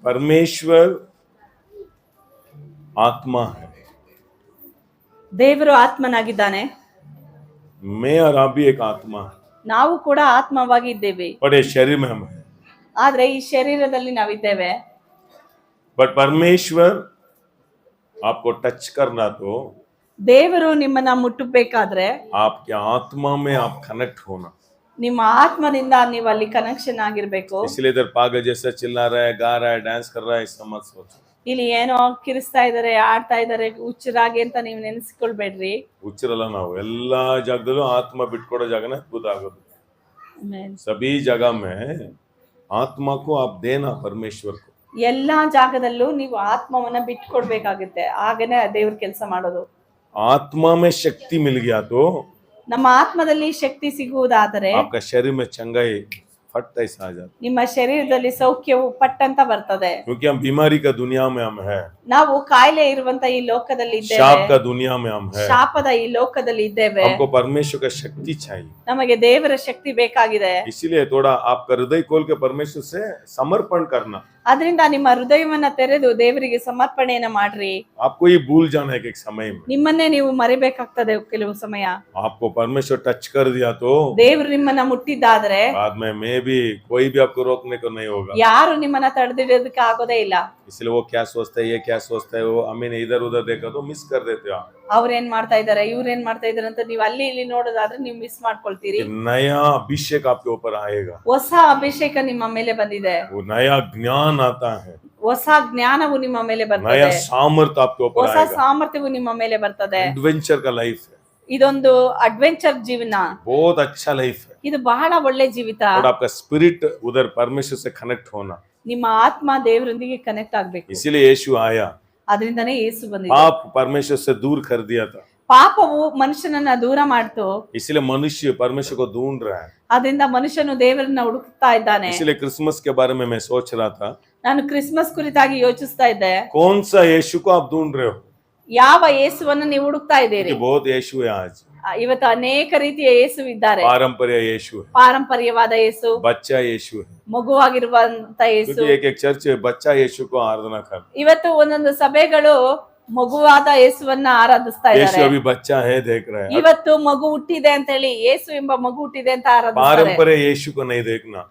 परमेश्वर आत्मा है, ದೇವರು ಆತ್ಮನಾಗಿದ್ದಾನೆ, मैं और आप भी एक आत्मा है, ನಾವು ಕೂಡ ಆತ್ಮವಾಗಿದ್ದೇವೆ. बट ये शरीर में हम है. ಆದ್ರೆ ಈ ಶರೀರದಲ್ಲಿ ನಾವಿದ್ದೇವೆ. बट परमेश्वर आपको टच करना तो ದೇವರು ನಿಮ್ಮನ್ನ ಮುಟ್ಟಬೇಕಾದ್ರೆ आपके आत्मा में आप कनेक्ट होना. ನಿಮ್ಮ ಆತ್ಮದಿಂದ ನೀವು ಅಲ್ಲಿ ಕನೆಕ್ಷನ್ ಆಗಿರ್ಬೇಕು. इसलिए इधर पागल जैसा चिल्ला रहा है, गा रहा है, डांस कर रहा है, ऐसा मत सोचो. ಇಲ್ಲಿ ಏನೋ ಕಿರಿಸ್ತಾ ಇದಾರೆ, ಆಡ್ತಾ ಇದಾರೆ ಹುಚ್ಚರಾಗಿ ಅಂತ ನೀವು ನೆನೆಸ್ಕೊಳ್ಬೇಡ್ರಿ. ಹುಚ್ಚರಲ್ಲ ನಾವು, ಎಲ್ಲಾ ಜಾಗದಲ್ಲೂ ಆತ್ಮ ಬಿಟ್ಕೊಡೋ ಜಾಗನೇ ಅದ್ಭುತ ಆಗೋದು. Amen. सभी जगह में आत्मा को आप देना परमेश्वर को. ಎಲ್ಲಾ ಜಾಗದಲ್ಲೂ ನೀವು ಆತ್ಮವನ್ನ ಬಿಟ್ಕೊಡ್ಬೇಕಾಗುತ್ತೆ, ಆಗನೇ ದೇವ್ರ ಕೆಲಸ ಮಾಡೋದು. आत्मा में शक्ति मिल गया तो ನಮ್ಮ ಆತ್ಮದಲ್ಲಿ ಶಕ್ತಿ ಸಿಗುವುದಾದರೆ आपका शरीर में चंगाई फट ऐसा आ जाता. ನಿಮ್ಮ ಶರೀರದಲ್ಲಿ ಸೌಖ್ಯವು ಪಟ್ಟಂತ ಬರ್ತದೆ. क्योंकि हम बीमारी का दुनिया में हम है, ನಾವು ಕಾಯಿಲೆ ಇರುವಂತ ಈ ಲೋಕದಲ್ಲಿ ಇದ್ದೇವೆ, शाप का दुनिया में हम है. ಶಾಪದ ಈ ಲೋಕದಲ್ಲಿ ಇದ್ದೇವೆ. हमको परमेश्वर का शक्ति चाहिए. ನಮಗೆ ದೇವರ ಶಕ್ತಿ ಬೇಕಾಗಿದೆ. इसीलिए थोड़ा आपका हृदय खोल के परमेश्वर से समर्पण करना. ಅದರಿಂದ ನಿಮ್ಮ ಹೃದಯವನ್ನ ತೆರೆದು ದೇವರಿಗೆ ಸಮರ್ಪಣೆಯನ್ನ ಮಾಡ್ರಿ. आपको ये भूल जाना है कि एक समय में ನಿಮ್ಮನ್ನೇ ನೀವು ಮರಿಬೇಕಾಗ್ತದೆ ಕೆಲವು ಸಮಯ. आपको परमेश्वर टच कर दिया तो ದೇವರು ನಿಮ್ಮನ್ನ ಮುಟ್ಟಿದ್ದಾದ್ರೆ बाद में मैं भी कोई भी आपको रोकने को नहीं होगा. ಯಾರು ನಿಮ್ಮನ್ನ ತಡೆದಿಡೋದಕ್ಕೆ ಆಗೋದೇ ಇಲ್ಲ. इसलिए वो क्या सोचता है, ये क्या सोचता है, वो हमें इधर उधर देखा तो मिस कर देते हो आप. ಅವ್ರೇನ್ ಮಾಡ್ತಾ ಇದಾರೆ, ಇವ್ರೇನ್ ಮಾಡ್ತಾ ಇದಾರೆ ಅಂತ ನೀವು ಅಲ್ಲಿ ಇಲ್ಲಿ ನೋಡೋದಾದ್ರೆ ನೀವು ಮಿಸ್ ಮಾಡ್ಕೊಳ್ತೀರಿ. नया अभिषेक आपके ऊपर आएगा, ಹೊಸ ಅಭಿಷೇಕ ನಿಮ್ಮ ಮೇಲೆ ಬಂದಿದೆ, वो नया ज्ञान आता है, ಹೊಸ ಜ್ಞಾನವು ನಿಮ್ಮ ಮೇಲೆ नया ಬರ್ತದೆ, सामर्थ्य आपके ऊपर ಹೊಸ आएगा. ಸಾಮರ್ಥ್ಯವು ನಿಮ್ಮ ಮೇಲೆ ಬರ್ತದೆ. एडवेंचर का लाइफ है, ಇದೊಂದು ಅಡ್ವೆಂಚರ್ ಜೀವನ, बहुत अच्छा लाइफ है. ಇದು ಬಹಳ ಒಳ್ಳೆ ಜೀವಿತ. और आपका स्पिरिट उधर परमेश्वर से कनेक्ट होना. ನಿಮ್ಮ ಆತ್ಮ ದೇವರೊಂದಿಗೆ ಕನೆಕ್ಟ್ ಆಗ್ಬೇಕು. इसीलिए यीशु आया, ಅದರಿಂದನೇ ಯೇಸು ಬಂದಿದ್ದ. पाप परमेश्वर से दूर कर दिया था, ಪಾಪವು ಮನುಷ್ಯನನ್ನ ದೂರ ಮಾಡ್ತು, इसलिए मनुष्य परमेश्वर को ढूंढ रहा है. ಅದರಿಂದ ಮನುಷ್ಯನು ದೇವರನ್ನ ಹುಡುಕ್ತಾ ಇದ್ದಾನೆ. इसलिए क्रिसमस के बारे में मैं सोच रहा था, ನಾನು ಕ್ರಿಸ್ಮಸ್ ಕುರಿತಾಗಿ ಯೋಚಿಸ್ತಾ ಇದ್ದೆ, कौन सा यीशु को आप ढूंढ रहे हो? ಯಾವ ಯೇಸುವನ್ನ ನೀವು ಹುಡುಕ್ತಾ ಇದ್ದೀರಿ? क्योंकि बहुत यीशु है आज. ಇವತ್ತು ಅನೇಕ ರೀತಿಯ ಯೇಸು ಇದ್ದಾರೆ. पारंपरिक यीशु है, ಪಾರಂಪರ್ಯವಾದ ಯೇಸು, बच्चा यीशु है. ಮಗುವಾಗಿರುವಂತ ಯೇಸು. क्योंकि एक एक चर्च बच्चा यीशु को आराधना कर, ಇವತ್ತು ಒಂದೊಂದು ಸಭೆಗಳು ಮಗುವಾದ ಯೇಸುವನ್ನ ಆರಾಧಿಸ್ತಾ यीशु ಇದ್ದಾರೆ. अभी बच्चा है देख रहे हैं. ಇವತ್ತು ಮಗು ಹುಟ್ಟಿದೆ ಅಂತ ಹೇಳಿ ಯೇಸು ಎಂಬ ಮಗು ಹುಟ್ಟಿದೆ ಅಂತ ಆರಾಧಿಸ್ತಾರೆ. पारंपरिक यीशु को नहीं देखना,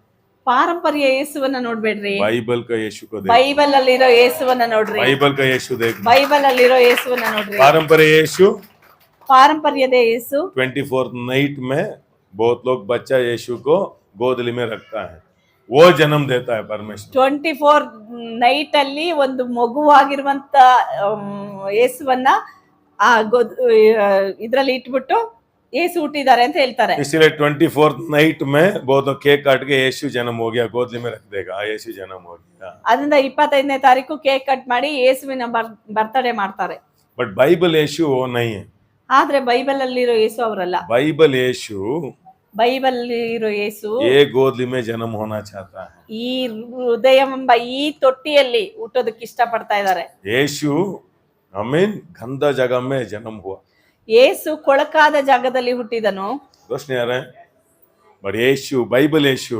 ಪಾರಂಪರ್ಯ ಯೇಸುವನ್ನ ನೋಡ್ಬೇಡ್ರಿ, बाइबल का यीशु को देखना. ಬೈಬಲ್ ಅಲ್ಲಿರೋ ಯೇಸುವನ್ನ ನೋಡ್ರಿ, बाइबल का यीशु देखना. ಬೈಬಲ್ ಅಲ್ಲಿರೋ ಯೇಸುವನ್ನ ನೋಡ್ರಿ. पारंपरिक यीशु ಪಾರಂಪರ್ಯದ ಯೇಸು 24th नाइट में बहुत लोग बच्चा यीशु को गोदली में रखता है, वो जन्म देता है परमेश्वर. 24 ನೈಟ್ ಅಲ್ಲಿ ಒಂದು ಮಗುವಾಗಿರುವಂತ ಯೇಸುವನ್ನ ಆ ಇದ್ರಲ್ಲಿ ಇಟ್ಬಿಟ್ಟು ಯೇಸು ಹುಟ್ಟಿದ್ದಾರೆ ಅಂತ ಹೇಳ್ತಾರೆ. इसलिए 24th नाइट में बहुत लोग केक काट के यीशु जन्म हो गया गोदली में रख देगा, यीशु जन्म हो गया. ಅದರಿಂದ 25ನೇ ತಾರೀಕು ಕೇಕ್ ಕಟ್ ಮಾಡಿ ಯೇಸುವಿನ ಬರ್ತ್ಡೇ ಮಾಡ್ತಾರೆ. बट बाइबल यीशु वो नहीं है. ಆದ್ರೆ ಬೈಬಲ್ ಅಲ್ಲಿರೋ ಯೇಸು ಅವರಲ್ಲ. बाइबल यीशु ಬೈಬಲ್ ಇರೋ ಯೇಸು ये गोदली में जन्म होना चाहता है. ಈ ಹೃದಯವೆಂಬ ಈ ತೊಟ್ಟಿಯಲ್ಲಿ ಹುಟ್ಟೋದಕ್ಕೆ ಇಷ್ಟ ಪಡ್ತಾ ಇದ್ದಾರೆ. यीशु आमीन गंदा जगह में जन्म हुआ. ಯೇಸು ಕೊಳಕಾದ ಜಾಗದಲ್ಲಿ ಹುಟ್ಟಿದನು. रोशनी आ रहा है. बट यीशु बाइबल यीशु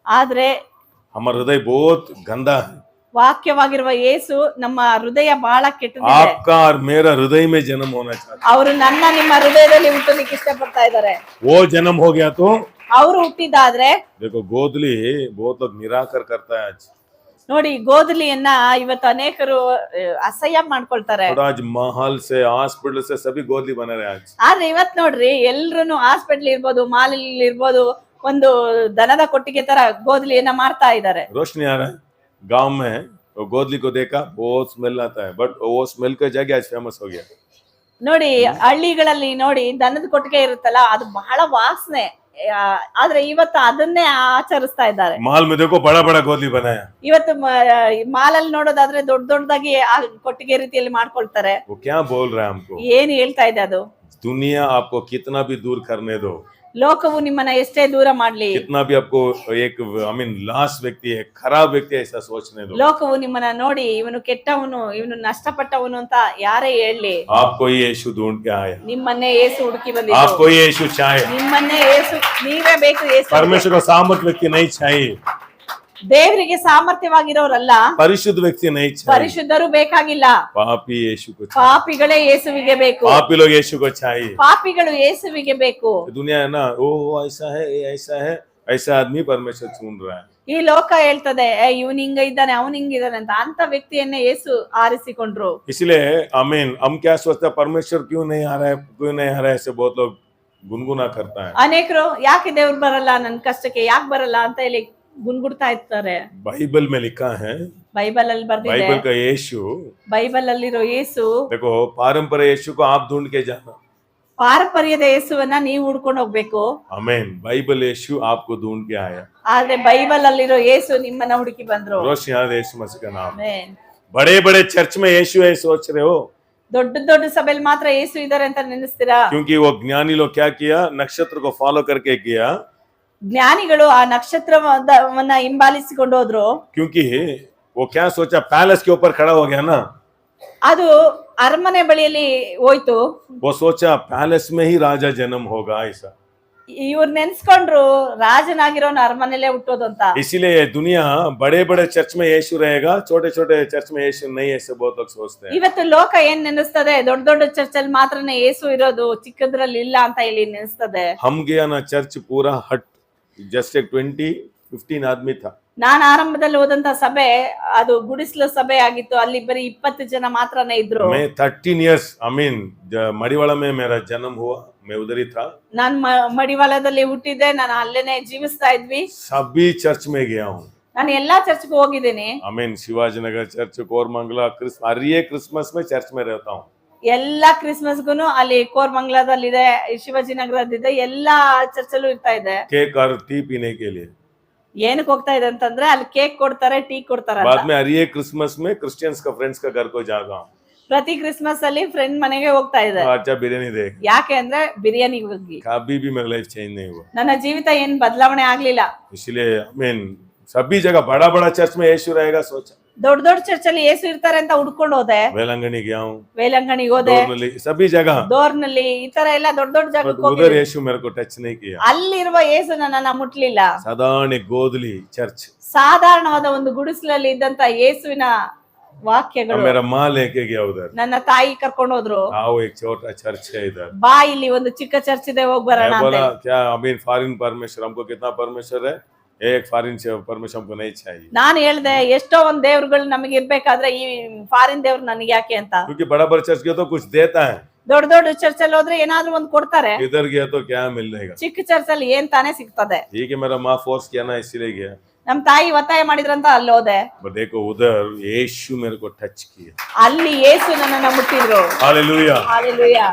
ಆದ್ರೆ हमारा हृदय बहुत गंदा है. ವಾಕ್ಯವಾಗಿರುವ ಯೇಸು ನಮ್ಮ ಹೃದಯ ಬಹಳ ಕೆಟ್ಟದಿದೆ. आपका और मेरा हृदय में जन्म होना चाहता है. ಅವರು ನನ್ನ ನಿಮ್ಮ ಹೃದಯದಲ್ಲಿ ಹುಟ್ಟೋದಕ್ಕೆ ಇಷ್ಟ ಪಡ್ತಾ ಇದ್ದಾರೆ. वो जन्म हो गया तो ಅವರು ಹುಟ್ಟಿದಾದ್ರೆ देखो गोदली बहुत लोग निराकर करता है आज. ನೋಡಿ ಗೋದಲಿಯನ್ನ ಇವತ್ತು ಅನೇಕರು ಅಸಹ್ಯ ಮಾಡ್ಕೊಳ್ತಾರೆ. और आज महल से हॉस्पिटल से सभी गोदली बना रहे आज. ಆದ್ರೆ ಇವತ್ ನೋಡ್ರಿ ಎಲ್ರು ಹಾಸ್ಪಿಟಲ್ ಇರ್ಬೋದು, ಮಾಲ್ ಇರ್ಬೋದು, ಒಂದು ದನದ ಕೊಟ್ಟಿಗೆ ತರ ಗೋದಲಿಯನ್ನ ಮಾಡ್ತಾ ಇದ್ದಾರೆ. रोशनी आ रहा है. गांव में वो गोदली को देखा बहुत स्मेल आता है, बट वो स्मेल का जगह आज फेमस हो गया. ನೋಡಿ ಹಳ್ಳಿಗಳಲ್ಲಿ ನೋಡಿ ದನದ ಕೊಟ್ಟಿಗೆ ಇರುತ್ತಲ್ಲ, ಅದು ಬಹಳ ವಾಸನೆ. ಆದ್ರೆ ಇವತ್ತು ಅದನ್ನೇ ಆಚರಿಸ್ತಾ ಇದ್ದಾರೆ. माल में देखो बड़ा बड़ा गोदली बनाया. ಇವತ್ತು ಮಾಲಲ್ಲಿ ನೋಡೋದಾದ್ರೆ ದೊಡ್ಡ ದೊಡ್ಡದಾಗಿ ಆ ಕೊಟ್ಟಿಗೆ ರೀತಿಯಲ್ಲಿ ಮಾಡ್ಕೊಳ್ತಾರೆ. वो क्या बोल रहा है हमको? ಏನ್ ಹೇಳ್ತಾ ಇದೆ ಅದು? दुनिया आपको कितना भी दूर करने दो, ಲೋಕವು ನಿಮ್ಮನ್ನ ಎಷ್ಟೇ ದೂರ ಮಾಡ್ಲಿ, कितना भी आपको एक लास्ट व्यक्ति है, खराब व्यक्ति ऐसा सोचने दो, ಲೋಕವು ನಿಮ್ಮನ್ನ ನೋಡಿ ಇವನು ಕೆಟ್ಟವನು, ಇವನು ನಷ್ಟಪಟ್ಟವನು ಅಂತ ಯಾರೇ ಹೇಳಲಿ, आपको ये यीशु ढूंढ के आया. ನಿಮ್ಮನ್ನೇ ಯೇಸು ಹುಡುಕಿ ಬಂದಿದ್ದು. आपको ये यीशु चाहिए. ನಿಮ್ಮನ್ನೇ ಯೇಸು, ನೀವೇ ಬೇಕು ಯೇಸು. परमेश्वर को सामर्थ व्यक्ति नहीं चाहिए. ದೇವರಿಗೆ ಸಾಮರ್ಥ್ಯವಾಗಿರೋರಲ್ಲ, परिशुद्ध व्यक्ति नहीं चाहिए, ಪರಿಶುದ್ಧರು ಬೇಕಾಗಿಲ್ಲ, पापी यीशु को चाहिए। ಪಾಪಿಗಳೇ ಯೇಸುವಿಗೆ ಬೇಕು, पापी लोग यीशु को चाहिए। ಪಾಪಿಗಳು ಯೇಸುವಿಗೆ ಬೇಕು. दुनिया है ना, ओ ऐसा है, ये ऐसा है, ऐसा आदमी परमेश्वर चुन रहा है। ಈ ಲೋಕ ಹೇಳ್ತದೆ ಇವನ್ ಹಿಂಗ ಇದ್ದಾನೆ ಅವನ್ ಹಿಂಗಿದ್ದಾನೆ ಅಂತ, ಅಂತ ವ್ಯಕ್ತಿಯನ್ನೇ ಯೇಸು ಆರಿಸಿಕೊಂಡ್ರು. इसलिए आमीन, हम क्या सोचते हैं, परमेश्वर क्यों नहीं आ रहा है, क्यों नहीं आ रहा है, ऐसे बहुत लोग गुनगुना करता है। ಅನೇಕರು ಯಾಕೆ ದೇವ್ರು ಬರಲ್ಲ, ನನ್ ಕಷ್ಟಕ್ಕೆ ಯಾಕೆ ಬರಲ್ಲ ಅಂತ ಹೇಳಿ ಗುನ್ಗುಡ್ತಾ ಇರ್ತಾರೆ. बाइबल में लिखा है, ಬೈಬಲ್ ಅಲ್ಲಿ ಬರ್ದಿದೆ, बाइबल का यीशु, ಬೈಬಲ್ ಅಲ್ಲಿರೋ ಯೇಸು, देखो पारंपरिक यीशु को आप ढूंढ के जाना, ಪಾರಂಪರ್ಯದ ಯೇಸುವನ್ನ ನೀವು ಹುಡ್ಕೊಂಡು ಹೋಗ್ಬೇಕು. आमीन, बाइबल यीशु आपको ढूंढ के आया। ಆದ್ರೆ ಬೈಬಲ್ ಅಲ್ಲಿರೋ ಯೇಸು ನಿಮ್ಮನ್ನ ಹುಡುಕಿ ಬಂದ್ರು. रोश याद है यीशु मसीह का नाम। ಆಮೆನ್. बड़े बड़े चर्च में यीशु है सोच रहे हो, ದೊಡ್ಡ ದೊಡ್ಡ ಸಭೆಯಲ್ಲಿ ಮಾತ್ರ ಯೇಸು ಇದಾರೆ ಅಂತ ನೆನೆಸ್ತೀರಾ? क्योंकि वो ज्ञानी लोग क्या किया, नक्षत्र को फॉलो करके किया, ಜ್ಞಾನಿಗಳು ಆ ನಕ್ಷತ್ರವನ್ನ ಹಿಂಬಾಲಿಸಿಕೊಂಡು ಹೋದ್ರು. क्योंकि वो क्या सोचा, पैलेस के ऊपर खड़ा हो गया ना, ಅದು ಅರಮನೆ ಬಳಿಯಲ್ಲಿ ಹೋಯ್ತು. वो सोचा पैलेस में ही राजा जन्म होगा ऐसा, ಇವ್ರು ನೆನ್ಸ್ಕೊಂಡ್ರು ರಾಜನಾಗಿರೋನ್ ಅರಮನೆಲ್ಲೇ ಹುಟ್ಟೋದು ಅಂತ. इसीलिए दुनिया बड़े बड़े चर्च में यीशु रहेगा, छोटे छोटे चर्च में यीशु नहीं, ऐसे बहुत लोग सोचते हैं। ಇವತ್ತು ಲೋಕ ಏನ್ ನೆನೆಸ್ತದೆ, ದೊಡ್ಡ ದೊಡ್ಡ ಚರ್ಚ್ ಅಲ್ಲಿ ಮಾತ್ರನೇ ಯೇಸು ಇರೋದು, ಚಿಕ್ಕದ್ರಲ್ಲಿ ಇಲ್ಲ ಅಂತ ಹೇಳಿ ನೆನೆಸ್ತದೆ. हम गया ना चर्च पूरा हट, जस्ट एक 20-15 आदमी था, ನಾನು ಆರಂಭದಲ್ಲಿ ಹೋದಂತ ಸಭೆ ಅದು ಗುಡಿಸ್ಲು ಸಭೆ ಆಗಿತ್ತು. ಅಲ್ಲಿ ಬರೀ 20 ಜನ ಮಾತ್ರನೇ ಇದ್ರು. मैं 13 years, I mean मड़ीवाला में मेरा जन्म हुआ, मैं उधर ही था, ನಾನ್ ಮಡಿವಾಳದಲ್ಲಿ ಹುಟ್ಟಿದ್ದೆ, ನಾನು ಅಲ್ಲೇನೆ ಜೀವಿಸ್ತಾ ಇದ್ವಿ. सभी चर्च में गया हूँ, ನಾನು ಎಲ್ಲಾ ಚರ್ಚ್ಗೂ ಹೋಗಿದ್ದೀನಿ. I mean Shivaji Nagar church, Koramangala, हर एक क्रिसमस में चर्च में रहता हूँ। ಎಲ್ಲಾ ಕ್ರಿಸ್ಮಸ್ಗುನು ಅಲ್ಲಿ ಕೋರ್ಮಂಗ್ಲಾದಲ್ಲಿದೆ, ಶಿವಾಜಿನಗರದಿದೆ, ಎಲ್ಲಾ ಚರ್ಚಲ್ಲೂ ಇರ್ತಾ ಇದೆ. केक और टी पीने के लिए, ಏನಕ್ಕೆ ಹೋಗ್ತಾ ಇದೆ ಅಂತಂದ್ರೆ ಅಲ್ಲಿ ಕೇಕ್ ಕೊಡ್ತಾರೆ, ಟೀ ಕೊಡ್ತಾರೆ ಅಂತ. बाद में हर एक क्रिसमस में क्रिश्चियंस का फ्रेंड्स का घर को जाता हूँ, ಪ್ರತಿ ಕ್ರಿಸ್ಮಸ್ ಅಲ್ಲಿ ಫ್ರೆಂಡ್ ಮನೆಗೆ ಹೋಗ್ತಾ ಇದೆ. अच्छा बिरयानी देख, ಯಾಕೆ ಅಂದ್ರೆ ಬಿರಿಯಾನಿಗೆ ಹೋಗಿ. कभी भी मेरा लाइफ चेंज नहीं हुआ, ನನ್ನ ಜೀವಿತ ಏನ್ ಬದಲಾವಣೆ ಆಗ್ಲಿಲ್ಲ. इसलिए I mean सभी जगह बड़ा बड़ा चर्च में यीशु रहेगा सोचा, ದೊಡ್ಡ ದೊಡ್ಡ ಚರ್ಚ್ ಅಲ್ಲಿ ಯೇಸು ಇರ್ತಾರೆ ಅಂತ ಹುಡ್ಕೊಂಡು ಹೋದೆ. वेलंगनी गया हूँ, ವೇಲಂಗಣಿಗೆ ಹೋದೆ, डोरनली, सभी जगह, ಡೋರ್ನಲ್ಲಿ, ಈ ತರ ಎಲ್ಲ ದೊಡ್ಡ ದೊಡ್ಡ but ಜಾಗಕ್ಕೆ उधर ಹೋಗಿದ್ದೆ. यीशु मेरे को टच नहीं किया। ಅಲ್ಲಿರುವ ಯೇಸು ನನ್ನನ್ನ ಮುಟ್ಲಿಲ್ಲ. साधारण गोदली चर्च, ಸಾಧಾರಣವಾದ ಒಂದು ಗುಡಿಸಲಲ್ಲಿ ಇದ್ದಂತ ಯೇಸುವಿನ ವಾಕ್ಯಗಳು मेरा माँ लेके गया उधर, ನನ್ನ ತಾಯಿ ಕರ್ಕೊಂಡು ಹೋದ್ರು. आओ एक छोटा चर्च है इधर, ಬಾ ಇಲ್ಲಿ ಒಂದು ಚಿಕ್ಕ ಚರ್ಚ್ ಇದೆ, ಹೋಗ್ ಬರೋಣ मैं ಅಂತ. बोला क्या I mean फॉरेन परमेश्वर, हमको कितना परमेश्वर है, एक फॉरेन से परमेश्वर हमको नहीं चाहिए, ನಾನು ಹೇಳ್ದೆ ಎಷ್ಟೋ ಒಂದ್ ದೇವ್ರುಗಳು ನಮಗೆ ಇರ್ಬೇಕಾದ್ರೆ ಈ ಫಾರಿನ್ ದೇವ್ರು ನನಗೆ ಯಾಕೆ ಅಂತ. क्योंकि बड़ा बड़ा चर्च गया तो कुछ देता है, ದೊಡ್ಡ ದೊಡ್ಡ ಚರ್ಚ್ ಅಲ್ಲಿ ಹೋದ್ರೆ ಏನಾದ್ರೂ ಒಂದ್ ಕೊಡ್ತಾರೆ, इधर गया तो क्या मिलेगा। ಚಿಕ್ಕ ಚರ್ಚ್ ಅಲ್ಲಿ ಏನ್ ತಾನೇ ಸಿಗ್ತದೆ. ठीक है, मेरा माँ फोर्स किया ना इसीलिए गया, ನಮ್ ತಾಯಿ ಒತ್ತಾಯ ಮಾಡಿದ್ರಂತ ಅಲ್ಲಿ ಹೋದೆ. पर देखो उधर यीशु मेरे को टच किया, ಅಲ್ಲಿ ಯೇಸು ನನ್ನನ್ನ ಮುಟ್ಟಿದ್ರು. हालेलुया। ಹಾಲೆಲೂಯಾ.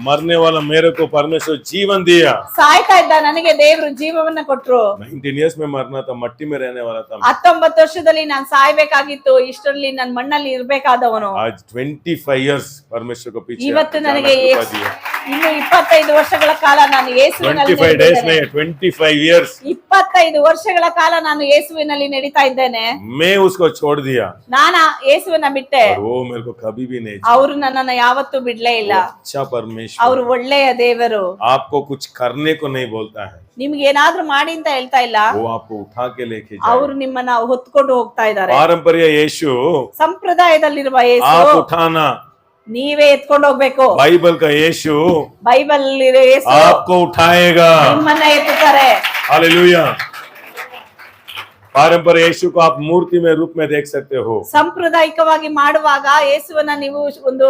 मरने वाला मेरे को परमेश्वर जीवन दिया, ಸಾಯ್ತಾ ಇದ್ದ ನನಗೆ ದೇವ್ರು ಜೀವವನ್ನ ಕೊಟ್ರು. 19 years में मरना था, मट्टी में रहने वाला था, 19 ವರ್ಷದಲ್ಲಿ ನಾನ್ ಸಾಯ್ಬೇಕಾಗಿತ್ತು, ಇಷ್ಟರಲ್ಲಿ ನನ್ ಮಣ್ಣಲ್ಲಿ ಇರ್ಬೇಕಾದವನು. आज 25 years परमेश्वर को पीछे ಇವತ್ತು जाना ನನಗೆ कृपा दिया। ಇನ್ನು 25 ವರ್ಷಗಳ ಕಾಲ ನಾನು ಯೇಸುವಿನಲ್ಲಿ 25 days ನಡೆದಿದ್ದೇನೆ. नहीं, 25 years 25 ವರ್ಷಗಳ ಕಾಲ ನಾನು ಯೇಸುವಿನಲ್ಲಿ ನಡೀತಾ ಇದ್ದೇನೆ. मैं उसको छोड़ दिया, ನಾನ ಯೇಸುವನ್ನ ಬಿಟ್ಟೆ, और वो मेरे को कभी भी नहीं ಅವರು ನನ್ನನ್ನ ಯಾವತ್ತೂ ಬಿಡ್ಲೇ ಇಲ್ಲ. अच्छा परमेश्वर ಅವರು ಒಳ್ಳೆಯ ದೇವರು. आपको कुछ करने को नहीं बोलता है, ನಿಮ್ಗೆ ಏನಾದ್ರೂ ಮಾಡಿ ಅಂತ ಹೇಳ್ತಾ ಇಲ್ಲ, वो आपको उठा के लेके ಅವರು जाए। ನಿಮ್ಮನ್ನ ಹೊತ್ಕೊಂಡು ಹೋಗ್ತಾ ಇದ್ದಾರೆ. पारंपरिक यीशु ಸಂಪ್ರದಾಯದಲ್ಲಿರುವ ಯೇಸು आप उठाना, ನೀವೇ ಎತ್ಕೊಂಡು ಹೋಗ್ಬೇಕು. बाइबल का यीशु ಬೈಬಲ್ ಅಲ್ಲಿರೋ ಯೇಸು आपको उठाएगा, ನಿಮ್ಮನ್ನ ಎತ್ತುತ್ತಾರೆ. हालेलुया। पारंपरिक यीशु को आप मूर्ति में रूप में देख सकते हो, ಸಾಂಪ್ರದಾಯಿಕವಾಗಿ ಮಾಡುವಾಗ ಯೇಸುವನ್ನ ನೀವು ಒಂದು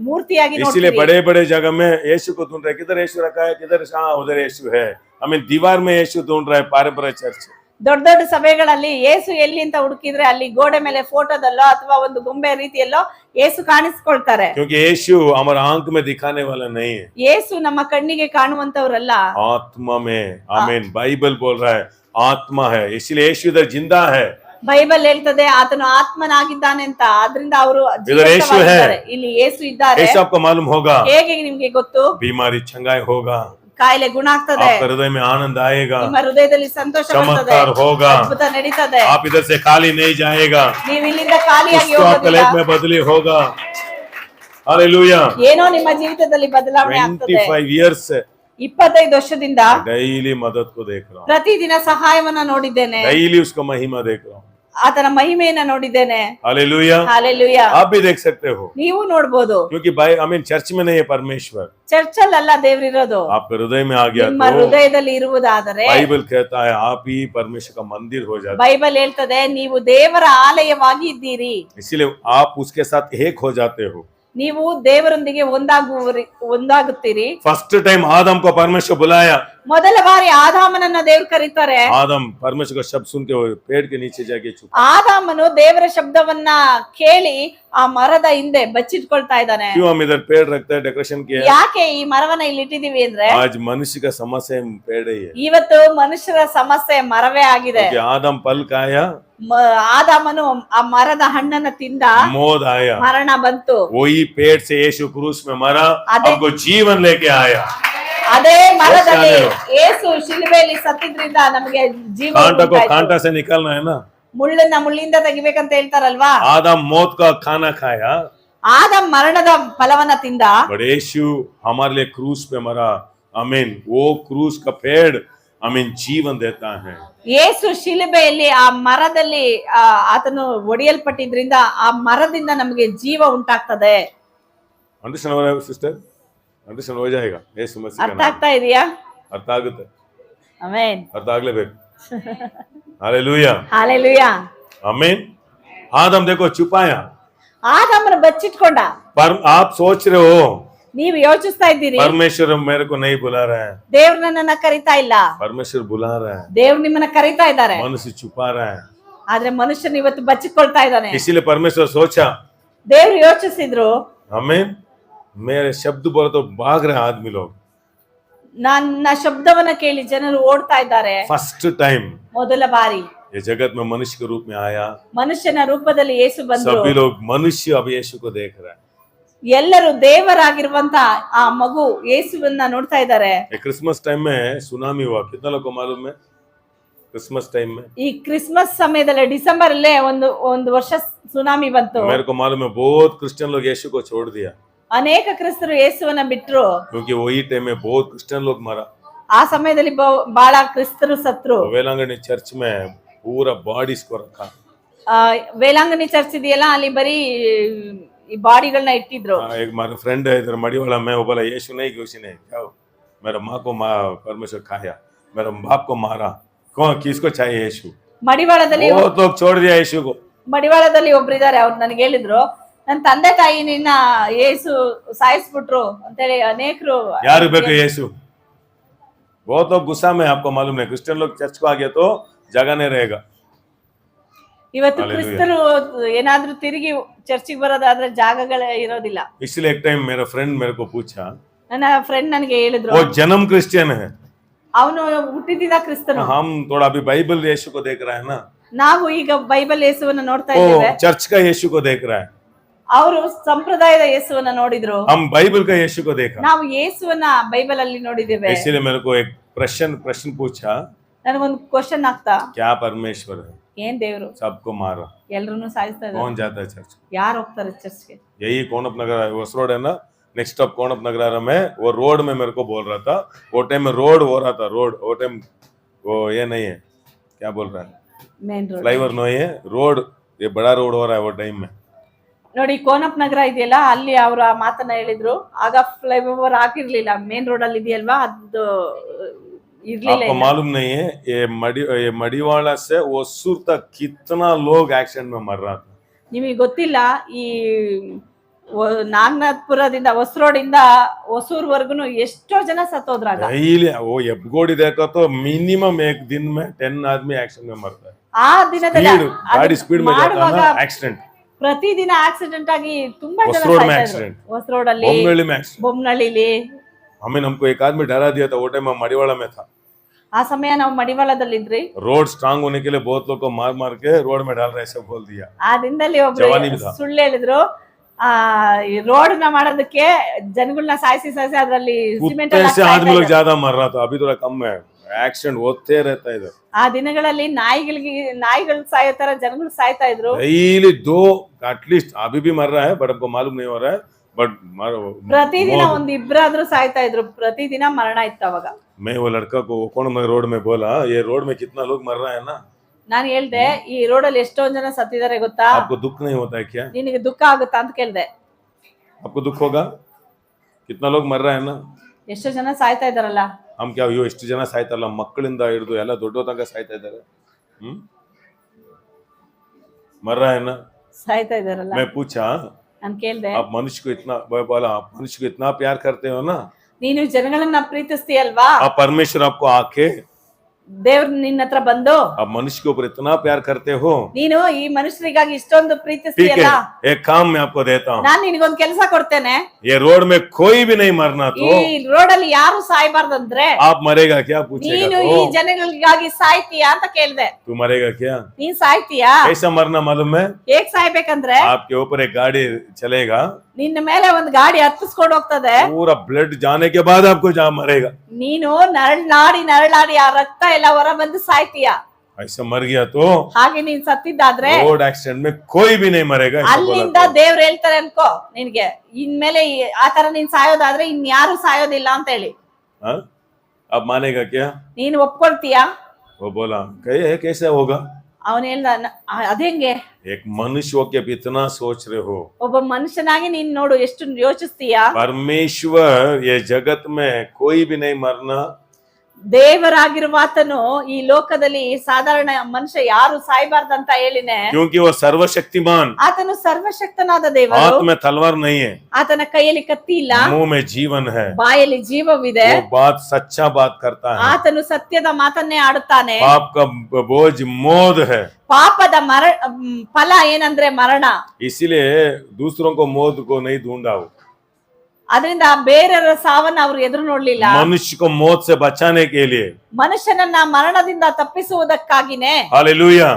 ಮೂರ್ತಿಯಾಗಿ इसीलिए ನೋಡ್ತೀರಿ. बड़े बड़े जगह में यीशु को ढूंढ रहे, किधर यीशु रखा है, किधर, हाँ उधर यीशु है, हमें दीवार में यीशु ढूंढ रहा है पारंपरिक चर्च। ದೊಡ್ಡ ದೊಡ್ಡ ಸಭೆಗಳಲ್ಲಿ ಯೇಸು ಎಲ್ಲಿ ಅಂತ ಹುಡುಕಿದ್ರೆ ಅಲ್ಲಿ ಗೋಡೆ ಮೇಲೆ ಫೋಟೋದಲ್ಲೋ ಅಥವಾ ಒಂದು ಗೊಂಬೆ ರೀತಿಯಲ್ಲೋ ಯೇಸು ಕಾಣಿಸ್ಕೊಳ್ತಾರೆ. क्योंकि यीशु हमारा आंख में दिखाने वाला नहीं है, ಯೇಸು ನಮ್ಮ ಕಣ್ಣಿಗೆ ಕಾಣುವಂತವರಲ್ಲ, आत्मा में, आमीन। बाइबल बोल रहा है आत्मा है, इसलिए यीशु इधर जिंदा है, ಬೈಬಲ್ ಹೇಳ್ತದೆ ಆತನು ಆತ್ಮನಾಗಿದ್ದಾನೆ ಅಂತ. ಆದ್ರಿಂದ ಅವರು ಯೇಸು ಹೈ. ಇಲ್ಲಿ ಯೇಸು ಇದ್ದಾರೆ. यीशु आपको मालूम होगा, ಹೇಗೆ ನಿಮ್ಗೆ ಗೊತ್ತು? बीमारी चंगाई होगा, ಕಾಯಿಲೆ ಗುಣ ಆಗ್ತದೆ, आपका हृदय में आनंद आएगा, ನಿಮ್ಮ ಹೃದಯದಲ್ಲಿ ಸಂತೋಷ ಬರ್ತದೆ, चमत्कार होगा, ಅದ್ಭುತ ನಡೀತದೆ. आप इधर से खाली नहीं जाएगा, ನೀವು ಇಲ್ಲಿಂದ ಖಾಲಿಯಾಗಿ उसको आपके लाइफ ಹೋಗೋದಿಲ್ಲ. में बदली होगा, हालेलुया। ಏನೋ ನಿಮ್ಮ ಜೀವಿತದಲ್ಲಿ ಬದಲಾವಣೆ ಆಗ್ತದೆ. 25 years 25 ವರ್ಷದಿಂದ डेली मदद को देख रहा हूँ, ಪ್ರತಿದಿನ ಸಹಾಯವನ್ನ ನೋಡಿದ್ದೇನೆ, डेली उसका महिमा देख रहा हूँ। ಆತನ ಮಹಿಮೆಯನ್ನ ನೋಡಿದ್ದೇನೆ. हालेलुया। ಹಾಲೆಲೂಯಾ. आप भी देख सकते हो, ನೀವು ನೋಡ್ಬೋದು. क्योंकि चर्च में नहीं है परमेश्वर, ಚರ್ಚ್ ಅಲ್ಲ ದೇವ್ರಿರೋದು, आपके हृदय में आ गया ನಿಮ್ಮ तो ಹೃದಯದಲ್ಲಿ ಇರುವುದಾದರೆ बाइबल कहता है आप ही परमेश्वर का मंदिर हो जाते ಬೈಬಲ್ ಹೇಳ್ತದೆ ನೀವು ದೇವರ ಆಲಯವಾಗಿ ಇದ್ದೀರಿ, हो, इसीलिए आप उसके साथ एक हो जाते हो। ನೀವು ದೇವರೊಂದಿಗೆ ಒಂದಾಗುತ್ತೀರಿ. फर्स्ट टाइम आदम को परमेश्वर बुलाया, ಮೊದಲ ಬಾರಿ ಆದಾಮನನ್ನ ದೇವ್ರು ಕರೀತಾರೆ. आदम परमेश्वर का शब्द सुन के वो पेड़ के नीचे जाके छुपा। ಆದಾಮನು ದೇವರ ಶಬ್ದವನ್ನ ಕೇಳಿ ಆ ಮರದ ಹಿಂದೆ ಬಚ್ಚಿಟ್ಕೊಳ್ತಾ ಇದ್ದಾನೆ. क्यों हम इधर पेड़ रखते हैं, डेकोरेशन किया है? ಯಾಕೆ ಈ ಮರವನ್ನ ಇಲ್ಲಿ ಇಟ್ಟಿದೀವಿ ಅಂದ್ರೆ आज मनुष्य का समस्या पेड़ ही है, ಇವತ್ತು ಮನುಷ್ಯರ ಸಮಸ್ಯೆ ಮರವೇ ಆಗಿದೆ. क्योंकि आदम फल खाया, ಆದಾಮನು ಆ ಮರದ ಹಣ್ಣನ್ನ ತಿಂದ, मौत आया, ಮರಣ ಬಂತು. वही पेड़ से यीशु क्रूस में मरा, अदे- हमको जीवन लेके आया। ಅದೇ ಮರದಲ್ಲಿ ಯೇಸು ಶಿಲುಬೆಯಲ್ಲಿ ಸತ್ತಿದ್ರಿಂದ ನಮಗೆ ಜೀವ कांटा को ಉಂಟಾಯ್ತು. कांटा से निकालना है ना, ಮುಳ್ಳನ್ನ ಮುಳ್ಳಿಂದ ತೆಗಿಬೇಕಂತ ಹೇಳ್ತಾರಲ್ವಾ. आदम मौत का खाना खाया, ಆದಮ್ ಮರಣದ ಫಲವನ್ನ ತಿಂದ, बट यीशु हमारे लिए क्रूस पे मरा। आमीन। वो क्रूस का पेड़ आमीन जीवन देता है। ಯೇಸು ಶಿಲುಬೆಯಲ್ಲಿ ಆ ಮರದಲ್ಲಿ ಆತನು ಒಡೆಯಲ್ಪಟ್ಟಿದ್ರಿಂದ ಆ ಮರದಿಂದ ನಮಗೆ ಜೀವ ಉಂಟಾಗ್ತದೆ. अंडरस्टैंड हो रहा है सिस्टर? अंडरस्टैंड हो जाएगा यीशु मसीह का ಅರ್ಥ नाम। ಆಗ್ತಾ ಇದೆಯಾ? अर्थ आगुत्ते, ಆಮೆನ್. अर्थ ಆಗ್ಲೇಬೇಕು। Hallelujah, hallelujah. आमीन। आदम देखो छुपाया, ಆದಾಮನ ಬಚ್ಚಿಟ್ಕೊಂಡ. पर आप सोच रहे हो ನೀವು ಯೋಚಿಸ್ತಾ ಇದ್ದೀರಿ परमेश्वर मेरे को नहीं बुला रहा है, ದೇವ್ರು ನನ್ನನ್ನ ಕರಿತಾ ಇಲ್ಲ. परमेश्वर बुला रहा है, ದೇವ್ರು ನಿಮ್ಮನ್ನ ಕರಿತಾ ಇದ್ದಾರೆ, मनुष्य छुपा रहा है। ಆದ್ರೆ ಮನುಷ್ಯನ ಇವತ್ತು ಬಚ್ಚಿಕೊಳ್ತಾ ಇದ್ದಾನೆ. इसीलिए परमेश्वर सोचा, ದೇವ್ರು ಯೋಚಿಸಿದ್ರು, आमीन, मेरे शब्द बोले तो भाग रहे आदमी लोग। ನನ್ನ ಶಬ್ದವನ್ನ ಕೇಳಿ ಜನರು ಓಡ್ತಾ ಇದ್ದಾರೆ. फर्स्ट टाइम ಮೊದಲ ಬಾರಿ ये जगत में मनुष्य के रूप में आया, ಮನುಷ್ಯನ ರೂಪದಲ್ಲಿ ಯೇಸು ಬಂದ್ರು. सभी लोग मनुष्य अब यीशु को देख रहे हैं। ಎಲ್ಲರೂ ದೇವರಾಗಿರುವಂತ ಆ ಮಗು ಯೇಸುವನ್ನ ನೋಡ್ತಾ ಇದ್ದಾರೆ. ये क्रिसमस टाइम में सुनामी हुआ, कितना लोग को मालूम है? क्रिसमस टाइम में ಈ ಕ್ರಿಸ್ಮಸ್ ಸಮಯದಲ್ಲಿ ಡಿಸೆಂಬರ್ ಅಲ್ಲೇ ಒಂದು ವರ್ಷ ಸುನಾಮಿ ಬಂತು. मेरे को मालूम है बहुत क्रिश्चियन लोग यीशु को छोड़ दिया, ಅನೇಕ ಕ್ರಿಸ್ತರು ಯೇಸುವನ್ನ ಬಿಟ್ರು. क्योंकि वही टाइम में बहुत क्रिश्चियन लोग मरा। ಆ ಸಮಯದಲ್ಲಿ ಬಹಳ ಕ್ರಿಸ್ತರು ಸತ್ರು. वेलांगनी चर्च में पूरा बॉडीज को रखा। ವೇಲಾಂಗಣಿ ಚರ್ಚ್ ಇದೆಯಲ್ಲ, ಅಲ್ಲಿ ಬರೀ ಈ ಬಾಡಿಗಳನ್ನ ಇಟ್ಟಿದ್ರು. एक हमारा फ्रेंड है इधर मड़ीवाला में, वो बोला यीशु नहीं किसी ने क्या, मेरा माँ को परमेश्वर खाया, मेरा बाप को मारा, कौन किसको चाहिए यीशु? ಮಡಿವಾಳದಲ್ಲಿ बहुत लोग छोड़ दिया यीशु को। ಮಡಿವಾಳದಲ್ಲಿ ಒಬ್ರಿದ್ದಾರೆ, ಅವ್ರು ನನಗೆ ಹೇಳಿದ್ರು ನನ್ನ ತಂದೆ ತಾಯಿ ನಿನ್ನ ಯೇಸು ಸಾಯಿಸ್ಬಿಟ್ರು ಅಂತೇಳಿ ಅನೇಕರು. यार ಬೇಕು ಯೇಸು। बहुत लोग गुस्सा में, आपको मालूम है, क्रिश्चियन लोग चर्च को आ गया तो जगह नहीं रहेगा। ಇವತ್ತು ಕ್ರಿಸ್ತರು ಏನಾದ್ರೂ ತಿರುಗಿ ಚರ್ಚಿಗೆ ಬರೋದಾದ್ರೆ ಜಾಗಗಳೇ ಇರೋದಿಲ್ಲ. इसलिए एक टाइम मेरा फ्रेंड मेरे को पूछा, ನನ್ನ ಫ್ರೆಂಡ್ ನನಗೆ ಹೇಳಿದ್ರು, वो जन्म क्रिश्चियन है, ಅವನು ಹುಟ್ಟಿದ ಕ್ರಿಸ್ತನು. हम थोड़ा अभी बाइबल यीशु को देख रहा है ना, ನಾವು ಈಗ ಬೈಬಲ್ ಯೇಸುವನ್ನ ನೋಡ್ತಾ वो ಇದ್ದೇವೆ, चर्च का यीशु को देख रहा है, ಅವರು ಸಂಪ್ರದಾಯದ ಯೇಸುವನ್ನ ನೋಡಿದ್ರು, हम बाइबल का यीशु को देखा। ನಾವು ಯೇಸುವನ್ನ ಬೈಬಲ್ ಅಲ್ಲಿ ನೋಡಿದ್ದೇವೆ. इसलिए मेरे को एक प्रश्न पूछा, ನನಗೊಂದು ಕ್ವಶನ್ ಆಗ್ತಾ, क्या परमेश्वर है? ಏನ್ ದೇವ್ರು सबको मारा, ಎಲ್ರನ್ನೂ ಸಾಯಿಸ್ತಾ ಇದ್ದಾರೆ, कौन जाता है चर्च? ಯಾರು ಹೋಗ್ತಾರೆ ಚರ್ಚ್ಗೆ? यही कोनप नगर उस रोड है ना, नेक्स्ट स्टॉप कोनप नगर में, वो रोड में मेरे को बोल रहा था, वो टाइम में रोड हो रहा था, रोड वो टाइम वो ये नहीं है, क्या बोल रहा है, ಮೇನ್ ರೋಡ್ फ्लाईओवर नहीं है, रोड ये बड़ा रोड हो रहा है वो टाइम में। ನೋಡಿ, ಕೋನಪ್ ನಗರ ಇದೆಯಲ್ಲ, ಅಲ್ಲಿ ಅವರು ಆ ಮಾತನ್ನ ಹೇಳಿದ್ರು. ಆಗ ಫ್ಲೈಓವರ್ ಹಾಕಿರ್ಲಿಲ್ಲ, ಮೇನ್ ರೋಡ್ ಅಲ್ಲಿ ಇದೆಯಲ್ವಾ, ಅದು ಇರ್ಲಿಲ್ಲ. आपको मालूम नहीं है ये मड़ीवाला से ओसूर तक कितना लोग एक्सीडेंट में मर रहा था। ನಿಮಗೆ ಗೊತ್ತಿಲ್ಲ, ಈ ನಾಗನಾಥ್ಪುರದಿಂದ ಹೊಸರೋಡಿಂದ ಹೊಸೂರ್ವರ್ಗುನು ಎಷ್ಟೋ ಜನ ಸತ್ತೋದ್ರಾಗ. डेली वो एबगोड़ी देखा तो मिनिमम एक दिन में 10 आदमी एक्सीडेंट में मरता है। ಆ ದಿನದಲ್ಲಿ गाड़ी स्पीड में जाता है ना, एक्सीडेंट ಪ್ರತಿದಿನ ಆಕ್ಸಿಡೆಂಟ್ ಆಗಿ ತುಂಬಾ ಜನ ಹೊಸರೋಡ್ में ಸಾಯ್ತಾ accident, ಇದ್ರು. ಹೊಸರೋಡಲ್ಲಿ, बोमनहल्ली में एक्सीडेंट। ಬೊಮ್ಮನಹಳ್ಳಿಲಿ. हमें हमको एक आदमी डरा दिया था, वो टाइम में मड़ीवाला में था। ಆ ಸಮಯ ನಾವು ಮಡಿವಾಳದಲ್ಲಿದ್ರಿ. रोड स्ट्रांग होने के लिए बहुत लोग को मार मार के रोड में डाल रहे, ऐसा बोल दिया। ಆ ದಿನದಲ್ಲಿ ಒಬ್ರು ಜವಾನಿ ಬಿದ್ದ. ಸುಳ್ಳು ಹೇಳಿದ್ರು, ಈ ರೋಡ್ ನ ಮಾಡೋದಕ್ಕೆ ಜನಗಳನ್ನ ಸಾಯಿಸಿ ಅದ್ರಲ್ಲಿ ಸಿಮೆಂಟ್ कुत्ते से आदमी लोग ज्यादा मर रहा था, अभी थोड़ा कम है, एक्सीडेंट होते रहता है इधर। ಆ ದಿನಗಳಲ್ಲಿ ನಾಯಿಗಳು ಸಾಯೋ ತರ ಜನಗಳು ಸಾಯ್ತಾ ಇದ್ರು. डेली 2 एटलीस्ट अभी भी मर रहा है, बट हमको मालूम नहीं हो रहा है, बट ಪ್ರತಿದಿನ ಒಂದ್ ಇಬ್ರಾದ್ರೂ ಸಾಯ್ತಾ ಇದ್ರು, ಪ್ರತಿದಿನ ಮರಣ ಇತ್ತು ಅವಾಗ. मैं वो लड़का को कोण रोड में बोला, ये रोड में कितना लोग मर रहा है ना, ನಾನು ಹೇಳ್ದೆ ಈ ರೋಡಲ್ಲಿ ಎಷ್ಟೊಂದ್ ಜನ ಸತ್ತಿದ್ದಾರೆ ಗೊತ್ತಾ, आपको दुख नहीं होता है क्या? ನಿನಗೆ ದುಃಖ ಆಗುತ್ತಾ ಅಂತ ಕೇಳ್ದೆ. आपको दुख होगा? कितना लोग मर रहा है ना? ಎಷ್ಟೋ ಜನ ಸಾಯ್ತಾ ಇದಾರಲ್ಲ. हम क्या ಅಯ್ಯೋ ಎಷ್ಟು ಜನ ಸಾಯ್ತಾರಲ್ಲ, ಮಕ್ಕಳಿಂದ ಹಿಡಿದು ಎಲ್ಲ ದೊಡ್ಡ ತನಕ ಸಾಯ್ತಾ ಇದ್ದಾರೆ. मर रहा है ना? ಸಾಯ್ತಾ ಇದಾರಲ್ಲ. मैं पूछा, ನಾನು ಕೇಳ್ದೆ, आप मनुष्य को इतना बोला, आप मनुष्य को इतना प्यार करते हो ना, ನೀನು ಜನಗಳನ್ನ ಪ್ರೀತಿಸ್ತೀಯಲ್ವಾ, आप परमेश्वर आपको आके ದೇವ್ರ ನಿನ್ನ ಹತ್ರ ಬಂದು आप मनुष्य के ऊपर इतना प्यार करते हो, ನೀನು ಈ ಮನುಷ್ಯರಿಗಾಗಿ ಇಷ್ಟೊಂದು ठीक ಪ್ರೀತಿಸ್ತೀಯಲ್ಲ, है एक काम मैं आपको देता हूँ, ನಾನ್ ನಿನಗೊಂದ್ ಕೆಲಸ ಕೊಡ್ತೇನೆ. ये रोड में कोई भी नहीं मरना, ಈ तो ರೋಡಲ್ಲಿ ಯಾರು ಸಾಯ್ಬಾರ್ದಂದ್ರೆ आप मरेगा क्या? पूछेगा ನೀನು तो ಈ ಜನಗಳಿಗಾಗಿ ಸಾಯ್ತೀಯಾ ಅಂತ ಕೇಳ್ದೆ. तू मरेगा क्या? ನೀನ್ ಸಾಯ್ತೀಯಾ? कैसा मरना मालूम है? ಹೇಗ್ ಸಾಯ್ಬೇಕಂದ್ರೆ, आपके ऊपर एक गाड़ी चलेगा, ನಿನ್ನ ಮೇಲೆ ಒಂದ್ ಗಾಡಿ ಹತ್ತಿಸ್ಕೊಂಡು ಹೋಗ್ತದೆ, पूरा ब्लड जाने के बाद आपको जहाँ मरेगा, ನೀನು ನರಳಾಡಿ ಆ ರಕ್ತ ಎಲ್ಲ ಹೊರ ಬಂದು ಸಾಯ್ತೀಯಾ. ऐसा मर गया तो ಹಾಗೆ ನೀನ್ ಸತ್ತಿದ್ದಾದ್ರೆ रोड एक्सीडेंट में कोई भी नहीं मरेगा, ऐसा बोला ಅಲ್ಲಿಂದ था। ದೇವ್ರು ಹೇಳ್ತಾರೆ ಅನ್ಕೋ ನಿನ್ಗೆ, ಇನ್ಮೇಲೆ ಆತರ ನೀನ್ ಸಾಯೋದಾದ್ರೆ ಇನ್ಯಾರು ಸಾಯೋದಿಲ್ಲ ಅಂತ ಹೇಳಿ. हाँ? अब मानेगा क्या? ನೀನ್ ಒಪ್ಕೊಳ್ತೀಯಾ? वो बोला कैसे होगा? ಅವನ್ ಹೇಳ್ದ, ಅದೇಂಗೆ? एक मनुष्य होके भी इतना सोच रहे हो, ಒಬ್ಬ ಮನುಷ್ಯನಾಗಿ ನೀನ್ ನೋಡು ಎಷ್ಟು ಯೋಚಿಸ್ತೀಯಾ. परमेश्वर ये जगत में कोई भी नहीं मरना, ದೇವರಾಗಿರುವ ಆತನು ಈ ಲೋಕದಲ್ಲಿ ಸಾಧಾರಣ ಮನುಷ್ಯ ಯಾರು ಸಾಯ್ಬಾರ್ದಂತ ಹೇಳಿನೆ, क्योंकि वो सर्वशक्तिमान, ಆತನು ಸರ್ವಶಕ್ತನಾದ ದೇವರು. हाथ में तलवार नहीं है, ಆತನ ಕೈಯಲ್ಲಿ ಕತ್ತಿ ಇಲ್ಲ, मुंह में जीवन है, ಬಾಯಲ್ಲಿ ಜೀವವಿದೆ, वो बात सच्चा बात करता है, ಆತನು ಸತ್ಯದ ಮಾತನ್ನೇ ಆಡುತ್ತಾನೆ. पाप का बोझ मौत है, ಪಾಪದ ಫಲ ಏನಂದ್ರೆ ಮರಣ. इसलिए दूसरों को मौत को नहीं ढूंढा, वो ಅದರಿಂದ ಬೇರೆಯವರ ಸಾವನ್ನ ಅವರು ಎದುರು ನೋಡ್ಲಿಲ್ಲ. मनुष्य को मौत से बचाने के लिए, ಮನುಷ್ಯನನ್ನ ಮರಣದಿಂದ ತಪ್ಪಿಸುವುದಕ್ಕಾಗಿನೇ हालेलुया,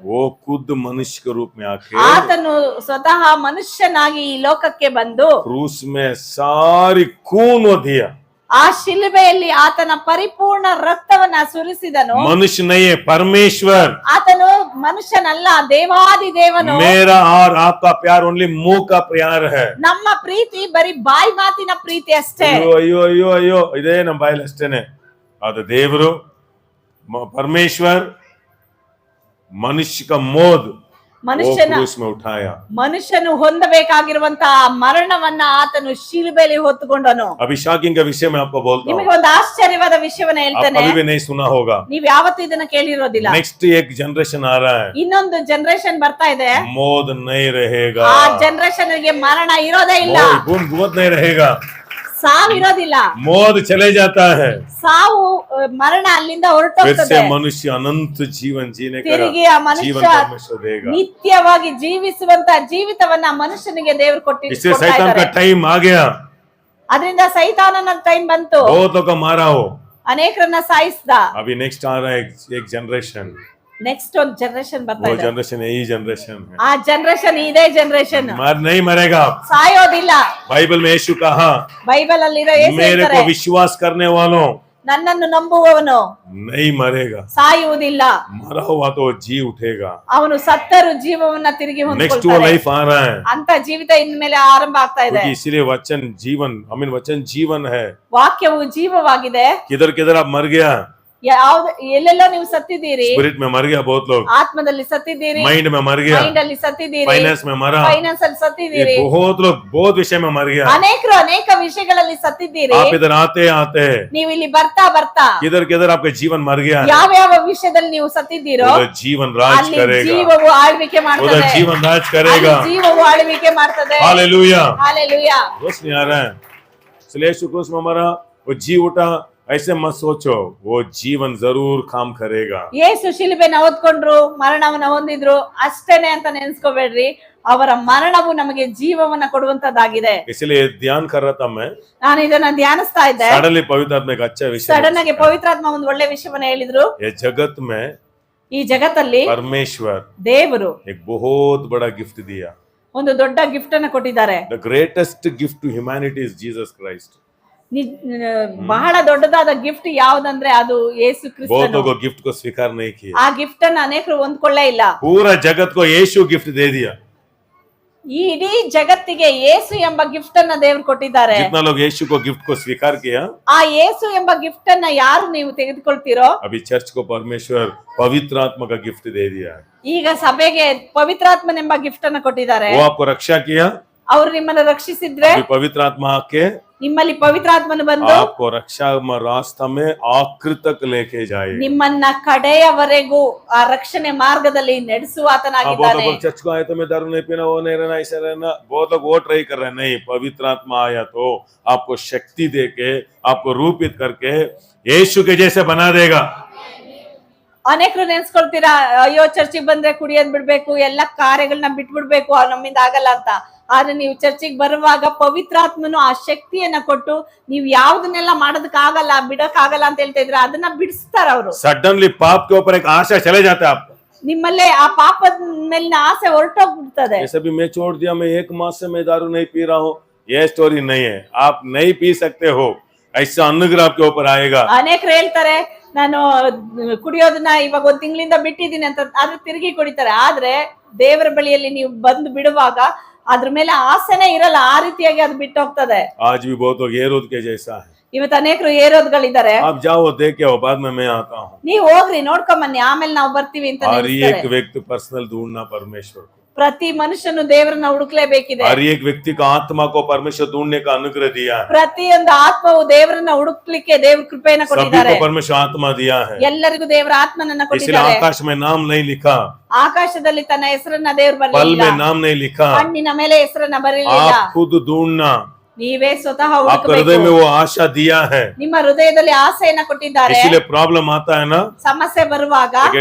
वो खुद मनुष्य के रूप में आके ಆತನು ಸ್ವತಃ ಮನುಷ್ಯನಾಗಿ ಈ ಲೋಕಕ್ಕೆ ಬಂದು क्रूस में सारी खून वो दिया, ಆ ಶಿಲುಬೆಯಲ್ಲಿ ಆತನ ಪರಿಪೂರ್ಣ ರಕ್ತವನ್ನ ಸುರಿಸಿದನು. मनुष्य नहीं है, परमेश्वर। ಆತನು ಮನುಷ್ಯನಲ್ಲ, ದೇವಾದಿ ದೇವನು. मेरा और आपका प्यार ओनली मुंह का प्यार है, ನಮ್ಮ ಪ್ರೀತಿ ಬರೀ ಬಾಯಿ ಮಾತಿನ ಪ್ರೀತಿ ಅಷ್ಟೇ. ಅಯ್ಯೋ ಅಯ್ಯೋ ಅಯ್ಯೋ ಅಯ್ಯೋ ಇದೇ ನಮ್ಮ ಬಾಯಲ್ಲಿ ಅಷ್ಟೇನೆ. ಅದು ದೇವರು परमेश्वर मनुष्य का मौत क्रूस में उठाया, ಮನುಷ್ಯನು ಹೊಂದಬೇಕಾಗಿರುವಂತಹ ಮರಣವನ್ನ ಆತನು ಶಿಲುಬೆಯಲ್ಲಿ ಹೊತ್ತುಕೊಂಡನು. अभी शॉकिंग का विषय मैं आपको बोलता हूँ, ನಿಮಗೆ ಒಂದು ಆಶ್ಚರ್ಯವಾದ ವಿಷಯವನ್ನ आप ಹೇಳ್ತೇನೆ, कभी भी नहीं सुना होगा। ನೀವ್ यावತ್ತೂ ಇದನ್ನ ಕೇಳಿರೋದಿಲ್ಲ. नेक्स्ट एक जनरेशन आ रहा है, ಇನ್ನೊಂದು ಜನರೇಷನ್ ಬರ್ತಾ ಇದೆ, मौत नहीं रहेगा, ಆ ಜನರೇಷನ್ ಗೆ ಮರಣ ಇರೋದೇ ಇಲ್ಲ, मौत नहीं रहेगा, ಸಾವು ಇರೋದಿಲ್ಲ. मौत चले जाता है, ಸಾವು ಮರಣ ಅಲ್ಲಿಂದ फिर ಹೊರಟೋಗ್ತದೆ. से मनुष्य अनंत जीवन जीने का ತಿರುಗಿ ಆ जीवन ಮನುಷ್ಯ परमेश्वर देगा। ನಿತ್ಯವಾಗಿ ಜೀವಿಸುವಂತ ಜೀವಿತವನ್ನ ಮನುಷ್ಯನಿಗೆ ದೇವರು इससे शैतान का टाइम आ गया, ಅದರಿಂದ ಸೈತಾನನ ಟೈಮ್ ಬಂತು, बहुतों का मारा हो, ಅನೇಕರನ್ನ ಸಾಯಿಸ್ದ. अभी नेक्स्ट आ रहा है एक जनरेशन, ನೆಕ್ಸ್ಟ್ ಒಂದು ಜನರೇಷನ್ ಬರ್ತಾ वो ಇದೆ. जनरेशन यही जनरेशन है, ಆ ಜನರೇಷನ್ ಇದೇ ಜನರೇಷನ್, नहीं मरेगा। ಸಾಯೋದಿಲ್ಲ. बाइबल में यीशु कहा, ಬೈಬಲ್ ಅಲ್ಲಿರೋ ಯೇಸು मेरे ಹೇಳ್ತಾರೆ, को विश्वास करने वालों ನನ್ನನ್ನು ನಂಬುವವನು नहीं मरेगा, ಸಾಯುವುದಿಲ್ಲ, मरा हुआ तो जी उठेगा। ಅವನು ಸತ್ತರು ಜೀವವನ್ನ ತಿರುಗಿ नेक्स्ट वो ಹೊಂದಿಕೊಳ್ತಾನೆ. लाइफ आ रहा है, ಅಂತ ಜೀವಿತ ಇನ್ಮೇಲೆ ಆರಂಭ ಆಗ್ತಾ ಇದೆ. क्योंकि इसलिए वचन जीवन, वचन जीवन है। ವಾಕ್ಯವು ಜೀವವಾಗಿದೆ. किधर किधर आप मर गया, ಯಾವ್ದು ಎಲ್ಲೆಲ್ಲೋ ನೀವು ಸತ್ತಿದ್ದೀರಿ, स्पिरिट में मर गया बहुत लोग, ಆತ್ಮದಲ್ಲಿ ಸತ್ತಿದ್ದೀರಿ, माइंड में मर गया, ಮೈಂಡ್ ಅಲ್ಲಿ ಸತ್ತಿದ್ದೀರಿ, फाइनेंस में मरा, ಫೈನಾನ್ಸ್ ಅಲ್ಲಿ ಸತ್ತಿದ್ದೀರಿ, ये बहुत लोग बहुत विषय में मर गया। ಅನೇಕರು ಅನೇಕ ವಿಷಯಗಳಲ್ಲಿ ಸತ್ತಿದ್ದೀರಿ. आप इधर आते आते ನೀವು ಇಲ್ಲಿ ಬರ್ತಾ ಬರ್ತಾ किधर किधर आपका जीवन मर गया है, ಯಾವ ಯಾವ ವಿಷಯದಲ್ಲಿ ನೀವು ಸತ್ತಿದ್ದೀರೋ उधर जीवन राज ಅಲ್ಲಿ करेगा, ಜೀವವು ಆಳ್ವಿಕೆ उधर ಮಾಡ್ತದೆ, जीवन राज ಅಲ್ಲಿ करेगा। ಜೀವವು ಆಳ್ವಿಕೆ ಮಾಡ್ತದೆ. Hallelujah, hallelujah. रोज नहीं आ रहा है, इसलिए यीशु क्रूस में मरा, वो जी उठा, ऐसे मत सोचो, वो जीवन जरूर काम करेगा। ಯೇಸು ಶಿಲುಬೆನ ಹೊತ್ಕೊಂಡ್ರು, ಮರಣವನ್ನ ಹೊಂದಿದ್ರು ಅಷ್ಟೇನೆ ಅಂತ ನೆನ್ಸ್ಕೋಬೇಡ್ರಿ, ಅವರ ಮರಣವು ನಮಗೆ ಜೀವವನ್ನ ಕೊಡುವಂತದ್ದಾಗಿದೆ. इसलिए ध्यान कर रहा था मैं, ನಾನು ಇದನ್ನ ಧ್ಯಾನಿಸ್ತಾ ಇದ್ದೆ, सडनली पवित्र आत्मा एक अच्छा विषय, ಸಡನ್ ಆಗಿ ಪವಿತ್ರಾತ್ಮ ಒಂದು ಒಳ್ಳೆ ವಿಷಯವನ್ನ ಹೇಳಿದ್ರು. ये जगत में ಈ ಜಗತ್ತಲ್ಲಿ परमेश्वर ದೇವರು एक बहुत बड़ा गिफ्ट दिया, ಒಂದು ದೊಡ್ಡ ಗಿಫ್ಟ್ ಅನ್ನ ಕೊಟ್ಟಿದ್ದಾರೆ. the greatest gift to humanity is Jesus Christ। ಬಹಳ ದೊಡ್ಡದಾದ ಗಿಫ್ಟ್ ಯಾವ್ದಂದ್ರೆ ಅದು ಯೇಸು ಕ್ರಿಸ್ತನು. बहुतों को गिफ्ट को स्वीकार नहीं किया, ಆ ಗಿಫ್ಟ್ ಅನ್ನ ಅನೇಕರು ಹೊಂದ್ಕೊಳ್ಳೇ ಇಲ್ಲ. पूरा जगत को यीशु गिफ्ट दे दिया, ಈ ಇಡೀ ಜಗತ್ತಿಗೆ ಯೇಸು ಎಂಬ ಗಿಫ್ಟ್ ಅನ್ನ ದೇವರು ಕೊಟ್ಟಿದ್ದಾರೆ. जितना लोग यीशु को गिफ्ट को स्वीकार किया, ಆ ಯೇಸು ಎಂಬ ಗಿಫ್ಟ್ ಅನ್ನ ಯಾರು ನೀವು ತೆಗೆದುಕೊಳ್ತೀರೋ, अभी चर्च को परमेश्वर पवित्र आत्मा का गिफ्ट दे दिया है. ಈಗ ಸಭೆಗೆ ಪವಿತ್ರಾತ್ಮನೆಂಬ ಗಿಫ್ಟ್ ಅನ್ನ ಕೊಟ್ಟಿದ್ದಾರೆ. वो आपको रक्षा किया, ಅವ್ರು ನಿಮ್ಮನ್ನ ರಕ್ಷಿಸಿದ್ರೆ, अभी पवित्र आत्मा आके ನಿಮ್ಮಲ್ಲಿ ಪವಿತ್ರಾತ್ಮನು ಬಂದು आपको रक्षा रास्ता में आखिर तक लेके जाए. ನಿಮ್ಮನ್ನ ಕಡೆಯವರೆಗೂ ಆ ರಕ್ಷಣೆ ಮಾರ್ಗದಲ್ಲಿ ನಡೆಸುವ बहुत ಆತನಾಗಿದ್ದಾನೆ. लोग चर्च को आए तो मैं दारू नहीं पीना, वो नहीं रहना, ऐसा रहना, बहुत लोग वो ट्राई कर रहे हैं. नहीं, पवित्र आत्मा आया तो आपको शक्ति देके, आपको रूपित करके यीशु के जैसे बना देगा. ಅನೇಕರು ನೆನ್ಸ್ಕೊಳ್ತೀರಾ, ಅಯ್ಯೋ ಚರ್ಚಿಗೆ ಬಂದ್ರೆ ಕುಡಿಯೋದ್ ಬಿಡ್ಬೇಕು, ಎಲ್ಲಾ ಕಾರ್ಯಗಳನ್ನ ಬಿಟ್ಬಿಡ್ಬೇಕು, ನಮ್ಮಿಂದ ಆಗಲ್ಲ ಅಂತ. ಆದ್ರೆ ನೀವು ಚರ್ಚಿಗೆ ಬರುವಾಗ ಪವಿತ್ರಾತ್ಮನು ಆ ಶಕ್ತಿಯನ್ನ ಕೊಟ್ಟು ನೀವು ಯಾವ್ದನ್ನೆಲ್ಲ ಮಾಡೋದಕ್ ಆಗಲ್ಲ, ಬಿಡಕ್ ಆಗಲ್ಲ ಅಂತ ಹೇಳ್ತಾ ಇದ್ರೆ ಅದನ್ನ ಬಿಡಿಸ್ತಾರ ಅವರು. सडनली पाप के ऊपर एक आशा चले जाता है आपको. ನಿಮ್ಮಲ್ಲೇ ಆ ಪಾಪದ ಮೇಲಿನ ಆಸೆ ಹೊರಟೋಗ್ಬಿಡ್ತದೆ. जैसे भी मैं छोड़ दिया, मैं 1 मास से मैं दारू नहीं पी रहा हूँ, ये स्टोरी नहीं है. आप नहीं पी सकते हो, ऐसा अनुग्रह आपके ऊपर आएगा. ಅನೇಕರು ಹೇಳ್ತಾರೆ ನಾನು ಕುಡಿಯೋದನ್ನ ಇವಾಗ 1 ತಿಂಗಳಿಂದ ಬಿಟ್ಟಿದ್ದೀನಿ ಅಂತ, ಆದ್ರೆ ತಿರುಗಿ ಕುಡಿತಾರೆ. ಆದ್ರೆ ದೇವರ ಬಳಿಯಲ್ಲಿ ನೀವು ಬಂದು ಬಿಡುವಾಗ ಅದ್ರ ಮೇಲೆ ಆಸೆನೇ ಇರಲ್ಲ, ಆ ರೀತಿಯಾಗಿ ಅದು ಬಿಟ್ಟು ಹೋಗ್ತದೆ. आज भी बहुत लोग हेरोद के जैसा है. ಇವತ್ತು ಅನೇಕರು ಏರೋದ್ಗಳಿದ್ದಾರೆ. आप जाओ, देखे हो, बाद में मैं आता हूँ. ನೀವ್ ಹೋಗ್ರಿ, ನೋಡ್ಕೊಂಡ್ ಬನ್ನಿ, ಆಮೇಲೆ ನಾವು ಬರ್ತೀವಿ ಅಂತ हर ನಿಲ್ಲಿಸ್ತಾರೆ. एक व्यक्ति पर्सनल ढूंढना परमेश्वर को. ಪ್ರತಿ ಮನುಷ್ಯನು ದೇವರನ್ನ ಹುಡುಕ್ಲೇಬೇಕಿದೆ. हर एक व्यक्ति का आत्मा को परमेश्वर ढूंढने का अनुग्रह दिया है. ಪ್ರತಿಯೊಂದು ಆತ್ಮವು ದೇವರನ್ನ ಹುಡುಕ್ಲಿಕ್ಕೆ ದೇವ್ರ ಕೃಪೆಯನ್ನ सभी ಕೊಟ್ಟಿದ್ದಾರೆ. को परमेश्वर आत्मा दिया है. ಎಲ್ಲರಿಗೂ ದೇವರ ಆತ್ಮನನ್ನ इसलिए ಕೊಟ್ಟಿದ್ದಾರೆ. आकाश में नाम नहीं लिखा, ಆಕಾಶದಲ್ಲಿ ತನ್ನ ಹೆಸರನ್ನ ದೇವ್ರು पल ಬರಲಿಲ್ಲ, में नाम नहीं लिखा. ಕಣ್ಣಿನ ಮೇಲೆ ಹೆಸರನ್ನ ಬರಲಿಲ್ಲ. आप खुद ढूंढना, ನೀವೇ ಸ್ವತಃ आपके हृदय में ಹುಡುಕಬೇಕು. वो आशा दिया है. ನಿಮ್ಮ ಹೃದಯದಲ್ಲಿ ಆಸೆಯನ್ನ ಕೊಟ್ಟಿದ್ದಾರೆ. इसलिए प्रॉब्लम आता है ना, ಸಮಸ್ಯೆ ಬರುವಾಗ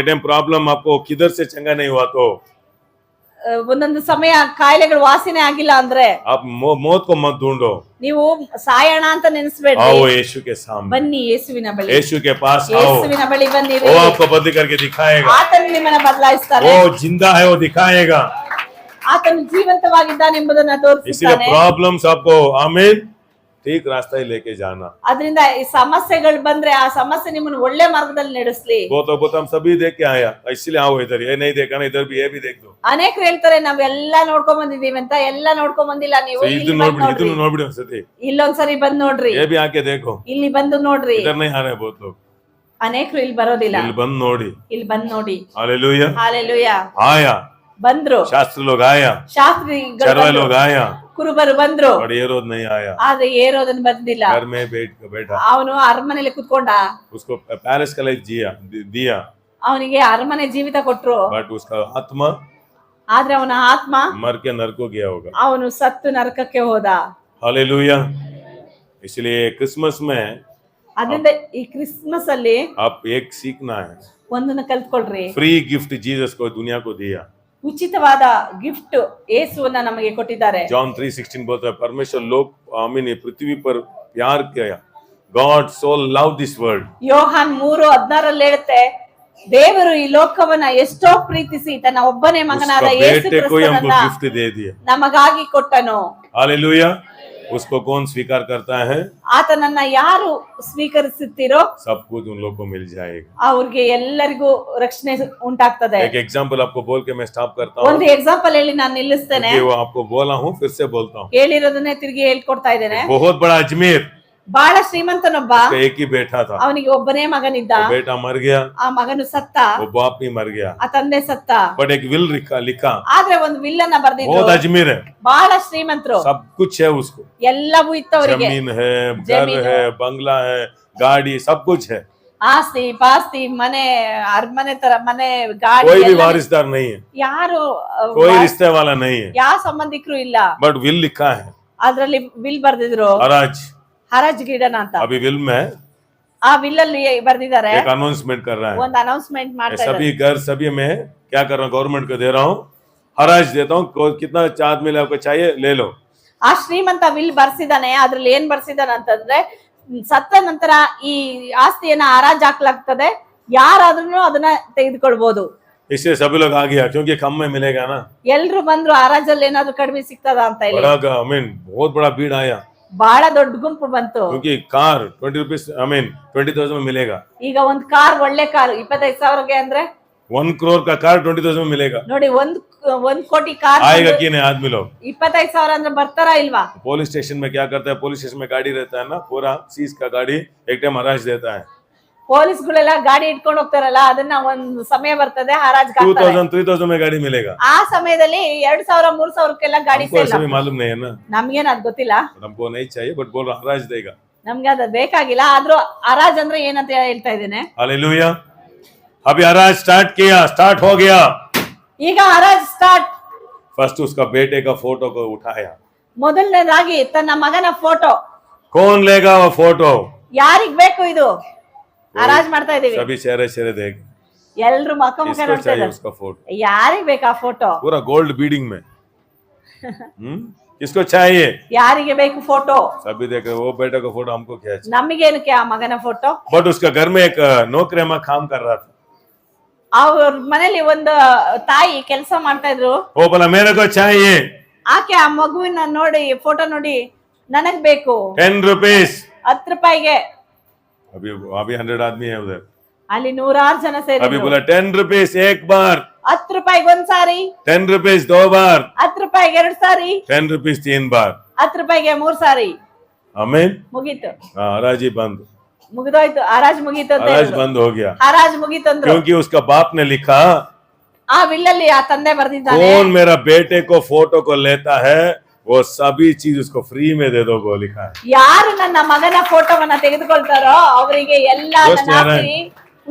प्रॉब्लम आपको किधर से चंगा नहीं हुआ तो ಒಂದೊಂದು ಸಮಯ ಕಾಯಿಲೆಗಳು ವಾಸನೆ ಆಗಿಲ್ಲ ಅಂದ್ರೆ आप मौत को मत ढूंढो, ನೀವು ಸಾಯೋಣ ಅಂತ ನೆನೆಸ್ಬೇಡ್ರಿ. आओ यीशु के सामने, ಬನ್ನಿ ಯೇಸುವಿನ ಬಳಿ, यीशु के पास आओ. ಯೇಸುವಿನ ಬಳಿ ಬನ್ನಿರಿ. वो आपको बदली करके दिखाएगा. ಆತನು ನಿಮ್ಮನ್ನ ಬದಲಾಯಿಸ್ತಾನೆ. वो जिंदा है, वो दिखाएगा. ಆತನು ಜೀವಂತವಾಗಿದ್ದಾನೆಂಬುದನ್ನ इसलिए ತೋರಿಸ್ತಾನೆ. प्रॉब्लम्स आपको आमीन ठीक रास्ता ही लेके जाना. ಅದರಿಂದ ಈ ಸಮಸ್ಯೆಗಳು ಬಂದ್ರೆ ಆ ಸಮಸ್ಯೆ ನಿಮ್ಮನ್ನು ಒಳ್ಳೆ ಮಾರ್ಗದಲ್ಲಿ ನಡೆಸಲಿ. बहुत हम सभी देख के आया, इसलिए आओ इधर, ये नहीं देखा ना, इधर भी ये भी देख दो. ಅನೇಕರು ಹೇಳ್ತಾರೆ ನಾವೆಲ್ಲಾ ನೋಡ್ಕೊಂಡ್ ಬಂದಿದೀವಿ ಅಂತ. ಎಲ್ಲ ನೋಡ್ಕೊಂಡ್ ಬಂದಿಲ್ಲ ನೀವು. So, ಇಲ್ಲಿ ಬಂದ್ ನೋಡ್ರಿ. इधर नोबड़ी सती, ಇಲ್ಲೊಂದ್ಸರಿ ಬಂದ್ ನೋಡ್ರಿ, ये भी आके देखो. ಇಲ್ಲಿ ಬಂದು ನೋಡ್ರಿ. इधर नहीं आ रहे बहुत लोग, ಅನೇಕರು ಇಲ್ಲಿ ಬರೋದಿಲ್ಲ. ಇಲ್ಲಿ ಬಂದ್ ನೋಡಿ, ಇಲ್ಲಿ ಬಂದ್ ನೋಡಿ. हालेलुया. ಹಾಲೆಲೂಯಾ. आया ಬಂದ್ರು, शास्त्र लोग आया, ಶಾಸ್ತ್ರಿಗಳು चरवाहे ಬಂದ್ರು, लोग आया, ಕುರುಬರು ಬಂದ್ರು. और ये रोज नहीं आया. ಆದ್ರೆ ಏರೋದನ್ ಬಂದಿಲ್ಲ. घर में बैठा, ಅವನು ಅರಮನೆಯಲ್ಲಿ ಕುತ್ಕೊಂಡ. उसको पैलेस का लाइफ दिया, ಅವನಿಗೆ ಅರಮನೆ ಜೀವಿತ ಕೊಟ್ರು. बट उसका आत्मा ಆದ್ರೆ ಅವನ ಆತ್ಮ मर के नरक को गया होगा. ಅವನು ಸತ್ತು ನರಕಕ್ಕೆ ಹೋದ. हालेलुया. इसलिए क्रिसमस में ಅದರಿಂದ ಈ ಕ್ರಿಸ್ಮಸ್ ಅಲ್ಲಿ आप एक सीखना है, ಒಂದನ್ನ ಕಲ್ತ್ಕೊಳ್ರಿ. फ्री गिफ्ट जीसस को दुनिया को दिया. ಉಚಿತವಾದ ಗಿಫ್ಟ್ ಯೇಸುವನ್ನ ನಮಗೆ ಕೊಟ್ಟಿದ್ದಾರೆ. जॉन 3:16 बोलता है, परमेश्वर लोग आमीन पृथ्वी पर प्यार किया, God so love this world. ಯೋಹಾನ್ 3:16 ಹೇಳುತ್ತೆ, ದೇವರು ಈ ಲೋಕವನ್ನ ಎಷ್ಟೋ ಪ್ರೀತಿಸಿ ತನ್ನ ಒಬ್ಬನೇ ಮಗನಾದ उसका ಯೇಸು बेटे को ही हमको ಕ್ರಿಸ್ತನನ್ನ गिफ्ट दे दिया. ನಮಗಾಗಿ ಕೊಟ್ಟನು. हालेलुया. उसको कौन स्वीकार करता है, ಆತನನ್ನ ಯಾರು ಸ್ವೀಕರಿಸುತ್ತೀರೋ सब कुछ उन लोग को मिल जाएगा. ಅವ್ರಿಗೆ ಎಲ್ಲರಿಗೂ ರಕ್ಷಣೆ ಉಂಟಾಗ್ತದೆ. एक एग्जांपल आपको बोल के मैं स्टॉप करता हूँ. ಒಂದು ಎಕ್ಸಾಂಪಲ್ ಹೇಳಿ ನಾನು ನಿಲ್ಲಿಸ್ತೇನೆ. वो आपको बोला हूँ, फिर से बोलता हूँ. ಹೇಳಿರೋದನ್ನೇ ತಿರುಗಿ ಹೇಳ್ಕೊಡ್ತಾ ಇದ್ದೇನೆ. बहुत बड़ा अजमेर, ಬಹಳ ಶ್ರೀಮಂತನೊಬ್ಬ, उसका एक ही बेटा था. ಅವನಿಗೆ ಒಬ್ಬನೇ ಮಗನಿದ್ದ. वो बेटा मर गया, ಆ ಮಗನು ಸತ್ತ, वो बाप भी मर गया, ಆ ತಂದೆ ಸತ್ತ. बट एक विल लिखा, ಆದ್ರೆ ಒಂದು ವಿಲ್ಲನ್ನ ಬರ್ದಿದ್ರು. बहुत अजमेर है, ಬಹಳ ಶ್ರೀಮಂತರು, सब कुछ है उसको. ಎಲ್ಲವೂ ಇತ್ತವರಿಗೆ. जमीन है, घर जमीन है, बंगला है, गाड़ी, सब कुछ है. ಆಸ್ತಿ ಪಾಸ್ತಿ, ಮನೆ, ಅರಮನೆ ತರ ಮನೆ, ಗಾಡಿ. कोई भी ಎಲ್ಲ वारिसदार नहीं है, ಯಾರು कोई रिश्ते वाला नहीं है, ಯಾವ ಸಂಬಂಧಿಕರು ಇಲ್ಲ. बट विल लिखा है, ಅದ್ರಲ್ಲಿ ವಿಲ್ ಬರ್ದಿದ್ರು, हराज. ಹರಾಜ್ ಗಿಡನ ಅಂತ. अभी विल में ಆ ವಿಲ್ ಅಲ್ಲಿ ಬರ್ದಿದ್ದಾರೆ, एक अनाउंसमेंट कर रहा है, ಒಂದು अनाउंसमेंट ಮಾಡ್ತಾ ಇದ್ದಾರೆ. सभी घर सभी में क्या कर रहा हूँ, गवर्नमेंट को दे रहा हूँ, हराज देता हूँ, कितना आदमी आपको चाहिए ले लो. ಆ ಶ್ರೀಮಂತ ವಿಲ್ ಬರ್ಸಿದಾನೆ. ಅದ್ರಲ್ಲಿ ಏನ್ ಬರ್ಸಿದಾನೆ ಅಂತಂದ್ರೆ, ಸತ್ತ ನಂತರ ಈ ಆಸ್ತಿಯನ್ನ ಹರಾಜ್ ಹಾಕ್ಲಾಗ್ತದೆ, ಯಾರಾದ್ರೂ ಅದನ್ನ ತೆಗೆದುಕೊಳ್ಬಹುದು. इससे सभी लोग आ गया, क्योंकि कम में मिलेगा ना. ಎಲ್ರು ಬಂದ್ರು, ಹರಾಜಲ್ಲಿ ಏನಾದ್ರು ಕಡಿಮೆ ಸಿಗ್ತದ ಅಂತ ಹೇಳಿ. बड़ा आई मीन बहुत बड़ा भीड़ आया, ಬಹಳ ದೊಡ್ಡ ಗುಂಪು ಬಂತು. क्योंकि कार 20 रुपीस आई मीन 20,000 में मिलेगा. ಈಗ ಒಂದ್ ಕಾರ್, ಒಳ್ಳೆ ಕಾರ್ 25,000ಗೆ ಅಂದ್ರೆ 1 crore का कार 20,000 में मिलेगा, ನೋಡಿ, ಒಂದ್ ಕೋಟಿ ಕಾರ್ आएगा कि नहीं आदमी लोग? 25,000 ಅಂದ್ರೆ ಬರ್ತಾರಾ ಇಲ್ವಾ? पुलिस स्टेशन में क्या करता है, पुलिस स्टेशन में गाड़ी रहता है ना, पूरा सीज का गाड़ी एक टाइम हराज देता है, ಪೊಲೀಸ್ಗಳೆಲ್ಲ ಗಾಡಿ ಇಟ್ಕೊಂಡು ಹೋಗ್ತಾರಲ್ಲ, ಅದನ್ನ ಒಂದ್ ಸಮಯ ಬರ್ತದೆ ಹರಾಜ್ 2,000 3,000 में गाड़ी मिलेगा। ಆ ಸಮಯದಲ್ಲಿ 2,000 3,000ಕ್ಕೆಲ್ಲ ಗಾಡಿ हमको ऐसा भी मालूम नहीं है ना, ನಮ್ಗೇನ್ ಅದ್ ಗೊತ್ತಿಲ್ಲ, हमको नहीं चाहिए, बट बोल रहा हराज देगा। ನಮ್ಗೆ ಅದ್ ಬೇಕಾಗಿಲ್ಲ, ಆದ್ರೂ ಹರಾಜ್ ಅಂದ್ರೆ ಏನಂತ ಹೇಳ್ತಾ ಇದ್ದೇನೆ। हालेलुया। अभी हराज स्टार्ट हो गया। ಈಗ ಹರಾಜ್ ಸ್ಟಾರ್ಟ್। फर्स्ट उसका बेटे का फोटो को उठाया, ಮೊದಲನೇದಾಗಿ ತನ್ನ ಮಗನ ಫೋಟೋ। कौन लेगा वो फोटो? ಯಾರಿಗ್ ಬೇಕು ಇದು? ಹರಾಜ್ ಮಾಡ್ತಾ ಇದೀವಿ, सभी चेहरे देख, ಎಲ್ರು ಮುಖ ಮುಖ किसको ನೋಡ್ತಾ चाहिए ಇದ್ದಾರೆ, उसका फोटो? ಯಾರಿಗ್ ಬೇಕಾ ಫೋಟೋ? पूरा गोल्ड बीडिंग में। किसको चाहिए? ಯಾರಿಗೆ ಬೇಕು ಫೋಟೋ? सभी देख रहे, वो बेटे का फोटो हमको क्या चाहिए? ನಮಗೇನಕ್ಕೆ ಆ ಮಗನ ಫೋಟೋ? बट उसका घर में एक नौकरी में काम कर रहा था, ಅವ್ರ ಮನೇಲಿ ಒಂದು ತಾಯಿ ಕೆಲಸ ಮಾಡ್ತಾ ಇದ್ರು, वो बोला मेरे को चाहिए ಆಕೆ ಆ ಮಗುವಿನ ನೋಡಿ ಫೋಟೋ ನೋಡಿ ನನಗ್ ಬೇಕು 10 रुपीस। 10 ರೂಪಾಯಿಗೆ। अभी 100 आदमी है उधर, ಅಲ್ಲಿ 100 ಜನ अभी ಸೇರಿದ್ರು। बोला 10 रुपीस एक बार, 10 ರೂಪಾಯಿಗೆ ಒಂದ್ ಸಾರಿ, 10 रुपीस 2 बार, 10 ರೂಪಾಯಿಗೆ 2 ಸಾರಿ, 10 रुपीस 3 बार। 10 ರೂಪಾಯಿಗೆ 3 ಸಾರಿ। आमीन। ಮುಗೀತು, हाँ, हराजी बंद, ಮುಗಿದೋಯ್ತು, ಹರಾಜ್ ಮುಗೀತು ಅಂತ हराज ಹೇಳಿದ್ರು। बंद हो गया, ಹರಾಜ್ ಮುಗೀತು ಅಂದ್ರು। क्योंकि उसका बाप ने लिखा, ಆ ವಿಲ್ಲಲ್ಲಿ ಆ ತಂದೆ ಬರ್ದಿದ್ದಾನೆ, कौन मेरा बेटे को फोटो को लेता है वो सभी चीज उसको फ्री में दे दो, वो लिखा है। ಯಾರು ನನ್ನ ಮಗನ ಫೋಟೋವನ್ನ ತೆಗೆದುಕೊಳ್ತಾರೋ ಅವರಿಗೆ ಎಲ್ಲ ಯೋಚ್ನೆ ನನ್ನ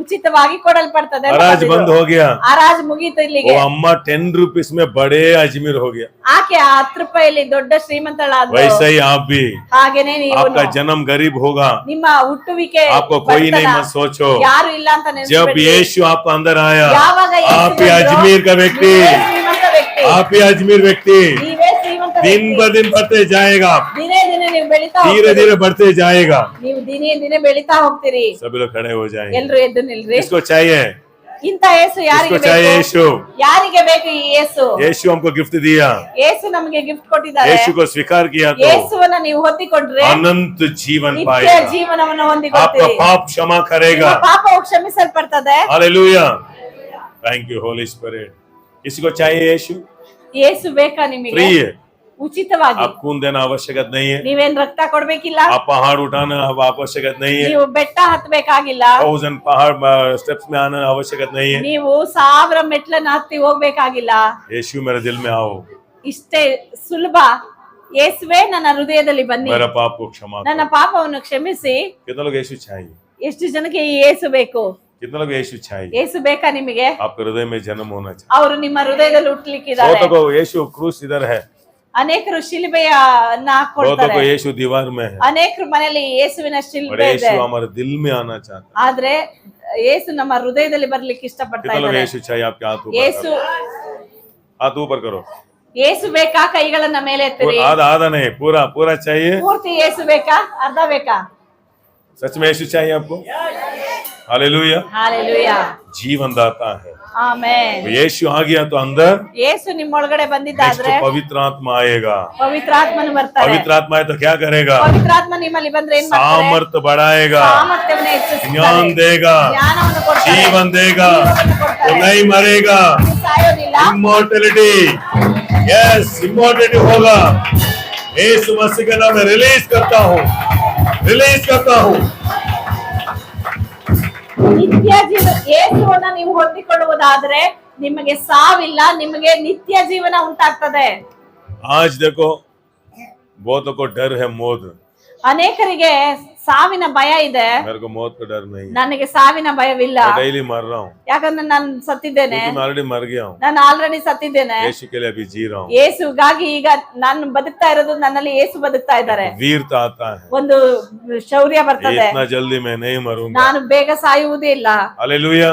ಉಚಿತವಾಗಿ ಕೊಡಲ್ಪಡ್ತದೆ ಅಂತ हराज बंद ಬರ್ದಿದ್ರು। हो गया, ಹರಾಜ್ ಮುಗೀತು वो ಇಲ್ಲಿಗೆ। अम्मा 10 रुपीस में बड़े अजमेर हो गया। ಆಕೆ ಆ 10 ರೂಪಾಯಿಲಿ ದೊಡ್ಡ ಶ್ರೀಮಂತಳಾದ್ರು। वैसे ही आप भी, ಹಾಗೇನೆ ನೀವು आपका जन्म गरीब होगा, ನಿಮ್ಮ ಹುಟ್ಟುವಿಕೆ आपको कोई नहीं ಬಡತನ, मत सोचो। ಯಾರು ಇಲ್ಲ ಅಂತ जब ನೆನೆಸಬೇಡಿ। यीशु आपको अंदर आया, ಯಾವಾಗ ಯೇಸು आप ही ಬಂದ್ರು, अजमेर का व्यक्ति, ನೀವೇ ಶ್ರೀಮಂತ ವ್ಯಕ್ತಿ, आप ही अजमेर व्यक्ति ನೀವೇ ಶ್ರೀಮಂತ दिन ವ್ಯಕ್ತಿ। ब दिन बढ़ते जाएगा, ದಿನೇ ದಿನೇ ನೀವು ಬೆಳಿತಾ धीरे ಹೋಗ್ತೀರಿ, धीरे बढ़ते जाएगा। ನೀವು ದಿನೇ ದಿನೇ ಬೆಳಿತಾ ಹೋಗ್ತೀರಿ। सभी लोग खड़े हो जाएंगे। ಎಲ್ರು ಎದ್ದು ನಿಲ್ರಿ। किसको चाहिए? ಇಂತ ಯೇಸು ಯಾರಿಗೆ किसको चाहिए? ಬೇಕು? यीशु। ಯಾರಿಗೆ ಬೇಕು ಈ ಯೇಸು? यीशु हमको गिफ्ट दिया, ಯೇಸು ನಮಗೆ ಗಿಫ್ಟ್ ಕೊಟ್ಟಿದ್ದಾರೆ। यीशु को स्वीकार किया तो ಯೇಸುವನ್ನ ನೀವು ಹೊಂದಿಕೊಂಡ್ರೆ अनंत जीवन ನಿತ್ಯ पाएगा, ಜೀವನವನ್ನು आपका ಹೊಂದಿಕೊಳ್ತೀರಿ, पाप क्षमा ನಿಮ್ಮ करेगा। ಪಾಪವು ಕ್ಷಮಿಸಲ್ಪಡ್ತದೆ। Hallelujah. Thank you holy spirit. किसी को चाहिए यीशु? ಯೇಸು ಬೇಕಾ ನಿಮಗೆ? फ्री है, ಉಚಿತವಾಗಿ। आप खून देना आवश्यकता नहीं है, ನೀವೇನ್ ರಕ್ತ ಕೊಡ್ಬೇಕಿಲ್ಲ, आप पहाड़ उठाना आवश्यकता नहीं है, ನೀವು ಬೆಟ್ಟ ಹತ್ಬೇಕಾಗಿಲ್ಲ, 1000 पहाड़ स्टेप्स में आना आवश्यकता नहीं है। ನೀವು 1000 ಮೆಟ್ಲನ್ನ ಹತ್ತಿ ಹೋಗ್ಬೇಕಾಗಿಲ್ಲ। यीशु मेरे दिल में आओ, ಇಷ್ಟೇ ಸುಲಭ। ಯೇಸುವೆ ನನ್ನ ಹೃದಯದಲ್ಲಿ ಬನ್ನಿ, मेरा पाप को क्षमा ನನ್ನ करो। ಪಾಪವನ್ನು ಕ್ಷಮಿಸಿ। कितना लोग यीशु चाहिए? ಎಷ್ಟು ಜನಕ್ಕೆ ಈ ಯೇಸು ಬೇಕು? कितना लोग यीशु चाहिए? ಯೇಸು ಬೇಕಾ ನಿಮಗೆ? आपके हृदय में जन्म होना चाहिए। ಅವರು ನಿಮ್ಮ ಹೃದಯದಲ್ಲಿ ಹುಟ್ಟಲಿಕ್ಕಿದ್ದಾರೆ। बहुतों को यीशु क्रूस इधर है, ಅನೇಕರು ಶಿಲುಬೆಯನ್ನ बहुतों ಹಾಕೊಳ್ತಾರೆ, को यीशु दीवार में है, ಅನೇಕರು ಮನೆಯಲ್ಲಿ ಯೇಸುವಿನ और ಶಿಲುಬೆ ಇದೆ, यीशु हमारे दिल में आना चाहता है। ಆದ್ರೆ ಯೇಸು ನಮ್ಮ ಹೃದಯದಲ್ಲಿ ಬರ್ಲಿಕ್ಕೆ ಇಷ್ಟಪಡ್ತಾ कितना लोग ಇದ್ದಾರೆ। यीशु चाहिए? आपके हाथ ऊपर ಯೇಸು करो, हाथ ऊपर करो। ಯೇಸು ಬೇಕಾ? ಕೈಗಳನ್ನ ಮೇಲೆ ಎತ್ತಿರಿ। आधा नहीं, पूरा पूरा चाहिए। ಪೂರ್ತಿ ಯೇಸು ಬೇಕಾ? ಅರ್ಧ ಬೇಕಾ? सच में यीशु चाहिए आपको? हालेलुया। ಹಾಲೆಲೂಯಾ, जीवन दाता है, ಆಮೆನ್। तो यीशु आ गया तो अंदर ಯೇಸು ನಿಮ್ಮೊಳಗಡೆ नेक्स्ट ಬಂದಿದ್ದಾದ್ರೆ पवित्र आत्मा आएगा। ಪವಿತ್ರಾತ್ಮನು ಬರ್ತಾರೆ। पवित्र आत्मा है तो क्या करेगा? ಪವಿತ್ರಾತ್ಮ ನಿಮ್ಮಲ್ಲಿ ಬಂದ್ರೆ ಏನ್ ಮಾಡ್ತಾರೆ? सामर्थ बढ़ाएगा, ಸಾಮರ್ಥ್ಯವನ್ನು ಹೆಚ್ಚಿಸ್ತಾರೆ, ज्ञान देगा, ಜ್ಞಾನವನ್ನು ಕೊಡ್ತಾರೆ, जीवन देगा, ಜೀವವನ್ನು ಕೊಡ್ತಾರೆ। वो नहीं मरेगा। ನೀವು ಸಾಯೋದಿಲ್ಲ, इमोर्टलिटी, यस इमोर्टलिटी होगा। यीशु मसीह के नाम में रिलीज करता हूँ। ನಿತ್ಯ ಜೀವ ಯೇಸುವನ್ನ ನೀವು ಹೊಂದಿಕೊಳ್ಳುವುದಾದ್ರೆ ನಿಮಗೆ ಸಾವಿಲ್ಲ, ನಿಮಗೆ ನಿತ್ಯ ಜೀವನ ಉಂಟಾಗ್ತದೆ। आज देखो बहुतों को डर है मौत, ಅನೇಕರಿಗೆ ಸಾವಿನ ಭಯ ಇದೆ, मेरे को मौत का डर नहीं है, ನನಗೆ ಸಾವಿನ ಭಯವಿಲ್ಲ, मैं डेली मर रहा हूँ, ಯಾಕಂದ್ರೆ ನಾನು ಸತ್ತಿದ್ದೇನೆ, क्योंकि मैं ऑलरेडी मर गया हूँ। ನಾನು ಆಲ್ರೆಡಿ ಸತ್ತಿದ್ದೇನೆ। यीशु के लिए अभी जी रहा हूँ। ಯೇಸುಗಾಗಿ ಈಗ ನಾನು ಬದುಕ್ತಾ ಇರೋದು, ನನ್ನಲ್ಲಿ ಯೇಸು ಬದುಕ್ತಾ ಇದ್ದಾರೆ। वीरता आता है, ಒಂದು ಶೌರ್ಯ ಬರ್ತದೆ, इतना जल्दी मैं नहीं मरूंगा। ನಾನು ಬೇಗ ಸಾಯುವುದೇ ಇಲ್ಲ। हालेलुया।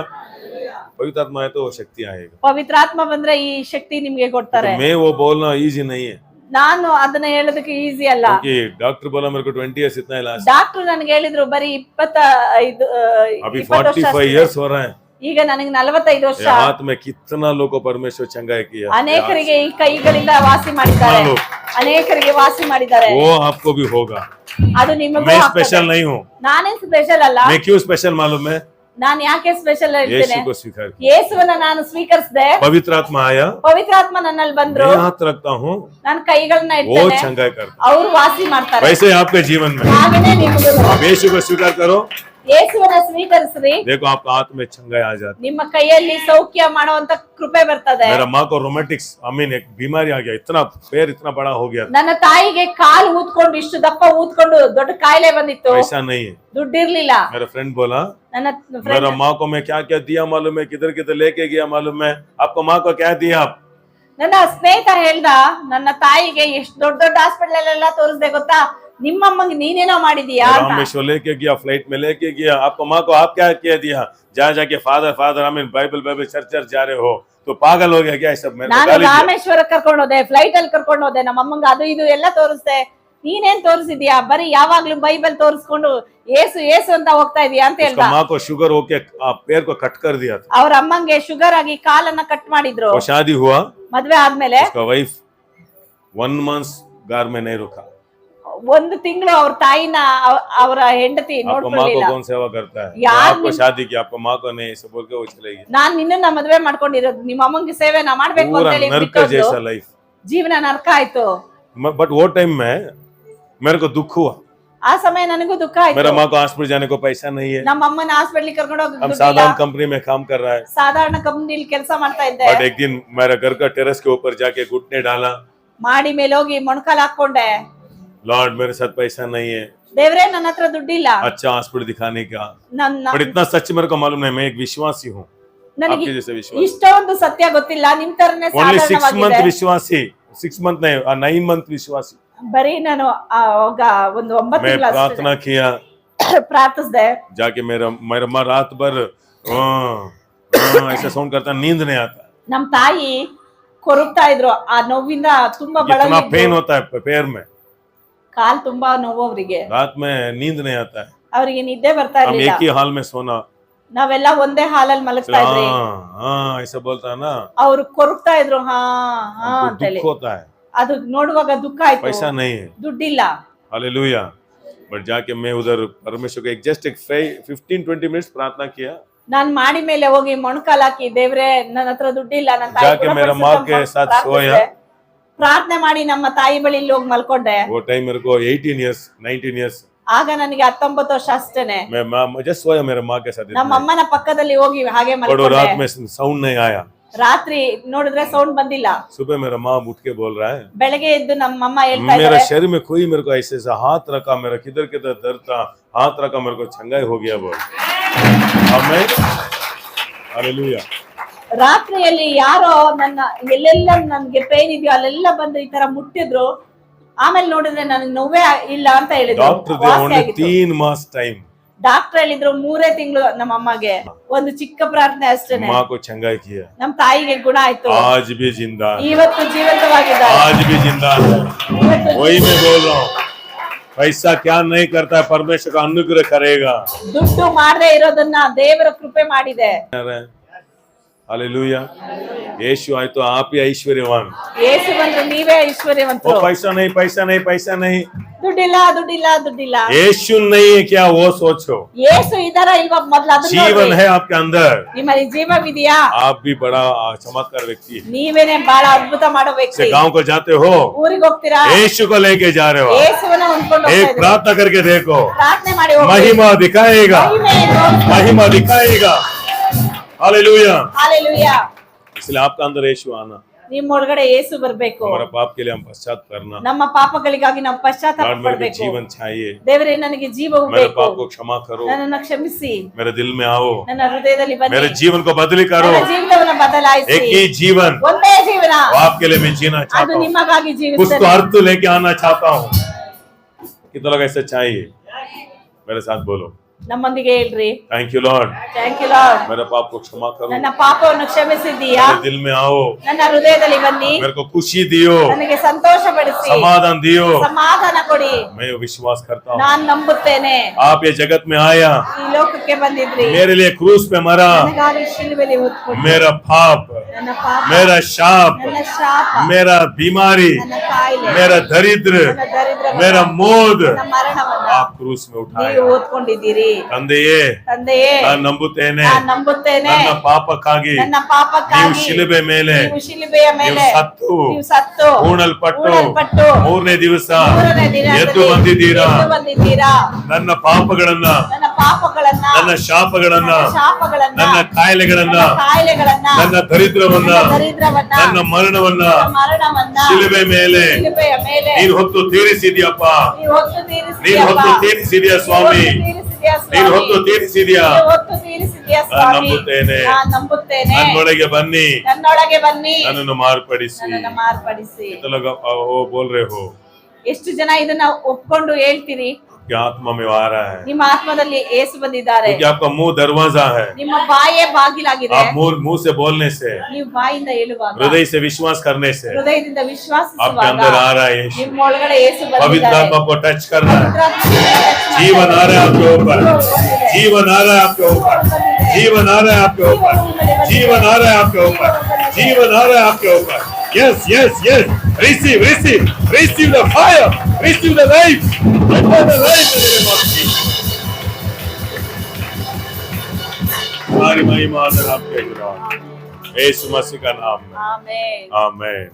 पवित्र आत्मा है तो वो शक्ति आएगा। ಪವಿತ್ರಾತ್ಮ ಬಂದ್ರೆ ಈ ಶಕ್ತಿ ನಿಮ್ಗೆ ಕೊಡ್ತಾರೆ। तो मैं वो बोलना इजी नहीं है, ನಾನು ಅದನ್ನ ಹೇಳೋದಕ್ಕೆ ಈಸಿ ಅಲ್ಲ। क्योंकि डॉक्टर बोला मेरे को 20 इयर्स इतना इलाज, ಡಾಕ್ಟರ್ ನನ್ಗೆ ಹೇಳಿದ್ರು ಬರೀ 25 अभी 20 ವರ್ಷ 45 ಅಷ್ಟೇ। इयर्स हो रहे हैं। ಈಗ ನನಗೆ 45 ವರ್ಷ। ये हाथ में कितना लोगों को परमेश्वर चंगाई किया, ಅನೇಕರಿಗೆ ಈ ಕೈಗಳಿಂದ ವಾಸಿ ಮಾಡಿದ್ದಾರೆ, ಅನೇಕರಿಗೆ ವಾಸಿ ಮಾಡಿದ್ದಾರೆ। वो आपको भी होगा। ಅದು ನಿಮಗೂ मैं ಆಗ್ತದೆ। स्पेशल नहीं हूँ। ನಾನೇನ್ ಸ್ಪೆಷಲ್ ಅಲ್ಲ। मैं क्यों स्पेशल मालूम है? ನಾನು ಯಾಕೆ ಸ್ಪೆಷಲ್ यीशु ಹೇಳ್ತೇನೆ? को स्वीकार किया, ಯೇಸುವನ್ನ ನಾನು ಸ್ವೀಕರಿಸಿದೆ, पवित्र आत्मा आया, ಪವಿತ್ರಾತ್ಮ ನನ್ನಲ್ಲಿ ಬಂದ್ರು, मैं हाथ रखता हूँ, ನಾನು ಕೈಗಳನ್ನ वो ಇಡ್ತೇನೆ, चंगाई करता ಅವ್ರು ವಾಸಿ ಮಾಡ್ತಾರೆ. है। वैसे ही आपके जीवन में ಹಾಗೇನೆ ನಿಮ್ಗೂ आप यीशु को स्वीकार करो, ಯೇಸುವನ್ನ ಸ್ವೀಕರಿಸ್ರಿ, देखो आपका हाथ में चंगाई आ जाती ನಿಮ್ಮ ಕೈಯಲ್ಲಿ ಸೌಖ್ಯ ಮಾಡುವಂತ ಕೃಪೆ ಬರ್ತದೆ. है। मेरा माँ को रोमेटिक्स एक बीमारी आ गया, इतना पैर इतना बड़ा हो गया, ನನ್ನ ತಾಯಿಗೆ ಕಾಲು ಊದ್ಕೊಂಡು ಇಷ್ಟು ದಪ್ಪ ಊದ್ಕೊಂಡು ದೊಡ್ಡ ಕಾಯಿಲೆ ಬಂದಿತ್ತು, ऐसा नहीं है। ದುಡ್ಡಿರ್ಲಿಲ್ಲ. मेरा फ्रेंड बोला, ನನ್ನ मेरा friend- माँ को मैं क्या क्या दिया मालूम है, किधर किधर लेके गया मालूम है, आपको माँ को क्या दिया आप? ನನ್ನ ಸ್ನೇಹಿತ ಹೇಳ್ದ, ನನ್ನ ತಾಯಿಗೆ ಎಷ್ಟು ದೊಡ್ಡ ದೊಡ್ಡ ಹಾಸ್ಪಿಟಲ್ ಎಲ್ಲ ತೋರಿಸ್ದೆ ಗೊತ್ತಾ, ನಿಮ್ಮಮ್ಮಂಗೆ ನೀನೇನೋ ಮಾಡಿದೀಯಾ ಅಂತ. रामेश्वर लेके गया, फ्लाइट में लेके गया, आपको माँ को आप क्या क्या दिया? जा जाके फादर फादर आमीन बाइबल बाइबल चर्च चर्च जा रहे हो, तो पागल हो गया क्या ये सब? मेरे को ನಾನು गाली दिया। ರಾಮೇಶ್ವರ ಕರ್ಕೊಂಡು ಹೋದೆ, ಫ್ಲೈಟ್ ಅಲ್ಲಿ ಕರ್ಕೊಂಡು ಹೋದೆ, ನಮ್ಮ ಅಮ್ಮಂಗ ಅದು ಇದು ಎಲ್ಲ ತೋರಿಸ್ದೆ. ನೀನೇನ್ ತೋರಿಸಿದ್ಯಾ? ಬರೀ ಯಾವಾಗ್ಲೂ ಬೈಬಲ್ ತೋರಿಸ್ಕೊಂಡು ಏಸು ಏಸು ಅಂತ ಹೋಗ್ತಾ ಇದೀಯಾ ಅಂತ ಹೇಳ್ದ. उसका माँ को शुगर होके पैर को कट कर दिया था। ಅವ್ರ ಅಮ್ಮಂಗೆ ಶುಗರ್ ಆಗಿ ಕಾಲನ್ನ ಕಟ್ ಮಾಡಿದ್ರು. वो शादी हुआ, ಮದ್ವೆ ಆದ್ಮೇಲೆ उसका वाइफ 1 month घर में नहीं रुका। ಒಂದು ತಿಂಗಳು ಅವ್ರ ತಾಯಿನ ಅವರ ಹೆಂಡತಿ आपको माँ को ನೋಡ್ಕೊಳ್ಳಿಲ್ಲ. कौन सेवा करता है? यार, आपको शादी की, आपको माँ को नहीं, ऐसे बोल के वो चलेगी। ನಾನ್ ನಿನ್ನನ್ನ ಮದ್ವೆ ಮಾಡ್ಕೊಂಡಿರೋದು ನಿಮ್ಮ ಅಮ್ಮಂಗೆ ಸೇವೆನ ಮಾಡ್ಬೇಕು ಅಂತ पूरा ಹೇಳಿ नरक ಬಿಟ್ಟದ್ದು. जैसा लाइफ। ಜೀವನ ನರಕ ಆಯ್ತು. बट वो टाइम में मेरे को दुख हुआ, ಆ ಸಮಯ ನನಗೂ ದುಃಖ ಆಯ್ತು. मेरा माँ को हॉस्पिटल जाने को पैसा नहीं है, ನಮ್ಮ ಅಮ್ಮನ ಹಾಸ್ಪಿಟಲ್ ಕರ್ಕೊಂಡು हम ಹೋಗಿ साधारण कंपनी में काम कर रहा है। ಸಾಧಾರಣ ಕಂಪನಿಲಿ ಕೆಲಸ ಮಾಡ್ತಾ ಇದ್ದೆ. बट एक दिन मेरा घर का टेरेस के ऊपर जाके घुटने डाला, ಮಾಡಿ ಮೇಲೆ ಹೋಗಿ ಮೊಣಕಾಲ್ ಹಾಕೊಂಡೆ, लॉर्ड मेरे साथ पैसा नहीं है, ದೇವ್ರೇ ನನ್ನ ಹತ್ರ ದುಡ್ಡಿಲ್ಲ. अच्छा हॉस्पिटल दिखाने का। ನನ್ನ बट इतना सच मेरे को मालूम नहीं, मैं एक विश्वासी हूँ, ನನಗೆ आपके जैसे विश्वासी। ಇಷ್ಟೊಂದು ಸತ್ಯ ಗೊತ್ತಿಲ್ಲ, ನಿಮ್ ತರನೇ ओनली 6 month ಸಾಧಾರಣವಾಗಿದೆ. विश्वासी, 6 month नहीं 9 month विश्वासी। ಬರೀ ನಾನು ಒಂದು 9 मैं ತಿಂಗಳು प्रार्थना किया, ಪ್ರಾರ್ಥಿಸಿದೆ. जाके मेरा माँ रात भर ऐसा साउंड करता, नींद नहीं आता, ನಮ್ ತಾಯಿ ಕೊರಗ್ತಾ ಇದ್ರು, ಆ ನೋವಿಂದ ತುಂಬಾ इतना पेन ಬಳಲಿದ್ರು. होता है पैर में, ಕಾಲ್ ತುಂಬಾ ನೋವು ಅವ್ರಿಗೆ, रात में नींद नहीं आता है, ಅವ್ರಿಗೆ ನಿದ್ದೆ ಬರ್ತಾ हम ಇರ್ಲಿಲ್ಲ. एक ही हाल में सोना। ನಾವೆಲ್ಲ ಒಂದೇ ಹಾಲಲ್ಲಿ ಮಲಗ್ತಾ ಇದ್ರಿ. हाँ ऐसा बोलता है ना, ಅವ್ರು ಕೊರಗ್ತಾ ಇದ್ರು, ಹಾ ಹಾ हमको ಅಂತ ಹೇಳಿ. दुख होता है, ಅದು ನೋಡುವಾಗ ದುಃಖ ಆಯ್ತು, पैसा नहीं है, ದುಡ್ಡಿಲ್ಲ. हालेलुया। बट जाके मैं उधर परमेश्वर को जस्ट एक 15-20 मिनट्स प्रार्थना किया, ನಾನ್ ಮಾಡಿ ಮೇಲೆ ಹೋಗಿ ಮೊಣಕಾಲ್ ಹಾಕಿ, ದೇವ್ರೆ ನನ್ನ ಹತ್ರ ದುಡ್ಡಿಲ್ಲ, ನನ್ನ ತಾಯಿ जाके मेरा माँ के साथ सोया। ಪ್ರಾರ್ಥನೆ ಮಾಡಿ ನಮ್ಮ ತಾಯಿ ಬಳಿ ಇಲ್ಲಿ ಹೋಗಿ ಮಲ್ಕೊಂಡೆ. वो टाइम मेरे को 18 years 19 years, ಆಗ ನನಗೆ 19 ವರ್ಷ ಅಷ್ಟೇನೆ. मैं जस्ट सोया मेरे माँ के साथ, ನಮ್ಮ ಅಮ್ಮನ ಪಕ್ಕದಲ್ಲಿ ಹೋಗಿ ಹಾಗೆ बट वो रात ಮಲ್ಕೊಂಡೆ. में साउंड नहीं आया। ರಾತ್ರಿ ನೋಡಿದ್ರೆ ಸೌಂಡ್ ಬಂದಿಲ್ಲ. सुबह मेरा माँ उठ के बोल रहा है, ಬೆಳಗ್ಗೆ ಎದ್ದು ನಮ್ಮ ಅಮ್ಮ ಹೇಳ್ತಾ मेरा ಇದ್ದಾರೆ, शरीर में कोई मेरे को ऐसे ऐसा हाथ रखा, मेरा किधर किधर दर्द था, हाथ रखा, मेरे को चंगाई हो गया बोल। आमीन, हालेलुया। ರಾತ್ರಿಯಲ್ಲಿ ಯಾರೋ ನನ್ನ ಎಲ್ಲೆಲ್ಲ ನನ್ಗೆ ಪೇನ್ ಇದೆಯೋ ಅಲ್ಲೆಲ್ಲ ಬಂದು ಈ ತರ ಮುಟ್ಟಿದ್ರು. ಆಮೇಲೆ ನೋಡಿದ್ರೆ ನನಗೆ ನೋವೇ ಇಲ್ಲ ಅಂತ ಹೇಳಿದ್ರು. Doctor they only 3 mass time, doctor ಹೇಳಿದ್ರು 3 ತಿಂಗಳು ನಮ್ಮ ಅಮ್ಮಗೆ. ಒಂದು ಚಿಕ್ಕ ಪ್ರಾರ್ಥನೆ ಅಷ್ಟೇನೆ माँ को चंगाई किया, ನಮ್ ತಾಯಿಗೆ ಗುಣ ಆಯ್ತು. आज भी जिंदा है, ಇವತ್ತು ಜೀವಂತವಾಗಿದ್ದಾರೆ. आज भी जिंदा है। वही मैं बोल रहा हूँ, पैसा क्या नहीं करता है, परमेश्वर का अनुग्रह करेगा। ದುಡ್ಡು ಮಾಡದೇ ಇರೋದನ್ನ ದೇವರ ಕೃಪೆ ಮಾಡಿದೆ. हालेलुया। यीशु आए तो आप ही ऐश्वर्यवान। ಯೇಸು ಬಂದ್ರು ನೀವೇ वो ಐಶ್ವರ್ಯವಂತರು. पैसा नहीं पैसा नहीं पैसा नहीं, ದುಡ್ಡಿಲ್ಲ ದುಡ್ಡಿಲ್ಲ ದುಡ್ಡಿಲ್ಲ. यीशु नहीं है क्या वो सोचो, ಯೇಸು ಇದಾರ ಇಲ್ವಾ ಮೊದ್ಲು ಅದನ್ನ जीवन ನೋಡಿ. है आपके अंदर, ನಿಮ್ಮಲ್ಲಿ ಜೀವವಿದೆಯಾ? आप भी बड़ा चमत्कार व्यक्ति है। ನೀವೇನೆ ಬಹಳ ಅದ್ಭುತ ಮಾಡೋ ವ್ಯಕ್ತಿ. से गांव को जाते हो, ಊರಿಗೆ ಹೋಗ್ತೀರಾ, यीशु को लेके जा रहे हो, ಯೇಸುವನ್ನ ಹೊಂದ್ಕೊಂಡು ಹೋಗ್ತಾ एक ಇದ್ದೀರಾ. प्रार्थना करके देखो, ಪ್ರಾರ್ಥನೆ ಮಾಡಿ ಹೋಗಿ. महिमा दिखाएगा, ಮಹಿಮೆ ತೋರಿಸ್ತಾರೆ. महिमा दिखाएगा। हालेलुया। ಹಾಲೆಲೂಯಾ. इसलिए आपका अंदर यीशु आना, ನಿಮ್ಮ ಒಳಗಡೆ ಯೇಸು ಬರ್ಬೇಕು. हमारा पाप के लिए हम पश्चात करना, ನಮ್ಮ ಪಾಪಗಳಿಗಾಗಿ ನಾವು ಪಶ್ಚಾತ್ತಾಪ लॉर्ड मेरे को ಪಡಬೇಕು. जीवन चाहिए, ದೇವರೇ ನನಗೆ ಜೀವ मेरे ಬೇಕು, पाप को क्षमा करो, ನನ್ನನ್ನು ಕ್ಷಮಿಸಿ, मेरे दिल में आओ, ನನ್ನ ಹೃದಯದಲ್ಲಿ ಬನ್ನಿ, मेरे जीवन को बदली करो। ನನ್ನ ಜೀವಿತವನ್ನು ಬದಲಾಯಿಸಿ. एक ही जीवन, ಒಂದೇ ಜೀವನ, वो आपके लिए मैं जीना ಅದು चाहता हूँ, ನಿಮಗಾಗಿ उसको ಜೀವಿಸ್ತೇನೆ. अर्थ लेके आना चाहता हूँ। कितना लोग ऐसे चाहिए? मेरे साथ बोलो, ನಮ್ಮೊಂದಿಗೆ ಹೇಳ್ರಿ, thank you lord, thank you lord. मेरे पाप को क्षमा करो, ನನ್ನ ಪಾಪವನ್ನು ಕ್ಷಮಿಸಿದ್ದೀಯಾ, मेरे दिल में आओ, ನನ್ನ ಹೃದಯದಲ್ಲಿ ಬನ್ನಿ, मेरे को खुशी दियो, ನನಗೆ ಸಂತೋಷ ಪಡಿಸಿ, समाधान दियो। ಸಮಾಧಾನ ಕೊಡಿ. मैं विश्वास करता हूँ, ನಾನ್ ನಂಬುತ್ತೇನೆ, आप ये जगत में आया, ಈ ಲೋಕಕ್ಕೆ ಬಂದಿದ್ರಿ, मेरे लिए क्रूस पे मरा, ನನಗಾಗಿ ಶಿಲುಬೆಯಲ್ಲಿ ಹೊತ್ಕೊಂಡು, मेरा पाप, ನನ್ನ ಪಾಪ, मेरा शाप, ನನ್ನ ಶಾಪ, मेरा बीमारी, ನನ್ನ ಕಾಯಿಲೆ, मेरा दरिद्र, ನನ್ನ ದರಿದ್ರ, मेरा मोद, ನನ್ನ ಮರಣವನ್ನ आप क्रूस में ನೀವು उठाया। ಓದ್ಕೊಂಡಿದ್ದೀರಿ. ತಂದೆಯೇ, ತಂದೆಯೇ, ನಾನು ನಂಬುತ್ತೇನೆ, ನಾನು ನಂಬುತ್ತೇನೆ, ನನ್ನ ಪಾಪಕ್ಕಾಗಿ ನನ್ನ ನೀವು ಪಾಪಕ್ಕಾಗಿ ಶಿಲುಬೆ ಮೇಲೆ ನೀವು ಶಿಲುಬೆಯ ಮೇಲೆ ನೀವು ಸತ್ತು ಹೂಣಲ್ಪಟ್ಟು ಹೂಣಲ್ಪಟ್ಟು ಮೂರನೇ ದಿವಸ ಮೂರನೇ ದಿನದಲ್ಲಿ ಎದ್ದು ಬಂದಿದ್ದೀರಾ. ಎದ್ದು ಬಂದಿದ್ದೀರಾ. ನನ್ನ ಪಾಪಗಳನ್ನ, ನನ್ನ ಪಾಪಗಳನ್ನ, ನನ್ನ ಶಾಪಗಳನ್ನ, ನನ್ನ ಶಾಪಗಳನ್ನ, ನನ್ನ ಕಾಯಿಲೆಗಳನ್ನ, ನನ್ನ ಕಾಯಿಲೆಗಳನ್ನ, ನನ್ನ ದರಿದ್ರವನ್ನ, ನನ್ನ ದರಿದ್ರವನ್ನ, ನನ್ನ ಮರಣವನ್ನ ನನ್ನ ಮರಣವನ್ನ ಶಿಲುಬೆ ಮೇಲೆ ಶಿಲುಬೆಯ ಮೇಲೆ ನೀನು ಹೊತ್ತು ತೀರಿಸಿದ್ಯಪ್ಪ. ನೀವು ಹೊತ್ತು ನೀನು ಹೊತ್ತು ತೀರಿಸಿದ್ಯಾ ಸ್ವಾಮಿ. ನೀನು ಹೊತ್ತು ತೀರಿಸಿದ್ಯಾ. ಹೊತ್ತು ತೀರಿಸಿದ್ಯಾ ನಾನು ಸ್ವಾಮಿ. ನಂಬುತ್ತೇನೆ. ನಾನು ನಂಬುತ್ತೇನೆ. ನನ್ನೊಳಗೆ ಬನ್ನಿ, ನನ್ನೊಳಗೆ ಬನ್ನಿ, ನನ್ನನ್ನು ಮಾರ್ಪಡಿಸಿ. ನನ್ನನ್ನು ಮಾರ್ಪಡಿಸಿ. कितने लोग वो बोल रहे हो ಎಷ್ಟು ಜನ ಇದನ್ನ ಒಪ್ಕೊಂಡು ಹೇಳ್ತೀರಿ? कि आत्मा में आ रहा है, ನಿಮ್ಮ ಆತ್ಮದಲ್ಲಿ ಯೇಸು ಬಂದಿದ್ದಾರೆ. क्योंकि आपका मुंह दरवाजा है। ನಿಮ್ಮ ಬಾಯೇ ಬಾಗಿಲಾಗಿದೆ. आप मुंह से बोलने से, ನೀವು ಬಾಯಿಂದ ಹೇಳುವಾಗ, हृदय से विश्वास करने से ಹೃದಯದಿಂದ आपके ವಿಶ್ವಾಸಿಸುವಾಗ अंदर आ रहा है यीशु। ನಿಮ್ಮ ಒಳಗಡೆ ಯೇಸು पवित्र ಬಂದಿದ್ದಾರೆ. आत्मा को टच कर रहा है। जीवन आ रहा है आपके ऊपर, जीवन आ रहा है आपके ऊपर, जीवन आ रहा है आपके ऊपर, जीवन आ रहा है आपके ऊपर, जीवन आ रहा है आपके ऊपर। Yes, yes, yes. Receive, receive, receive the fire, receive the life, receive the life in the name of Jesus. हमारी महिमा आदर आपके गुलाम, यीशु मसीह का नाम में, ಆಮೆನ್. आमेन।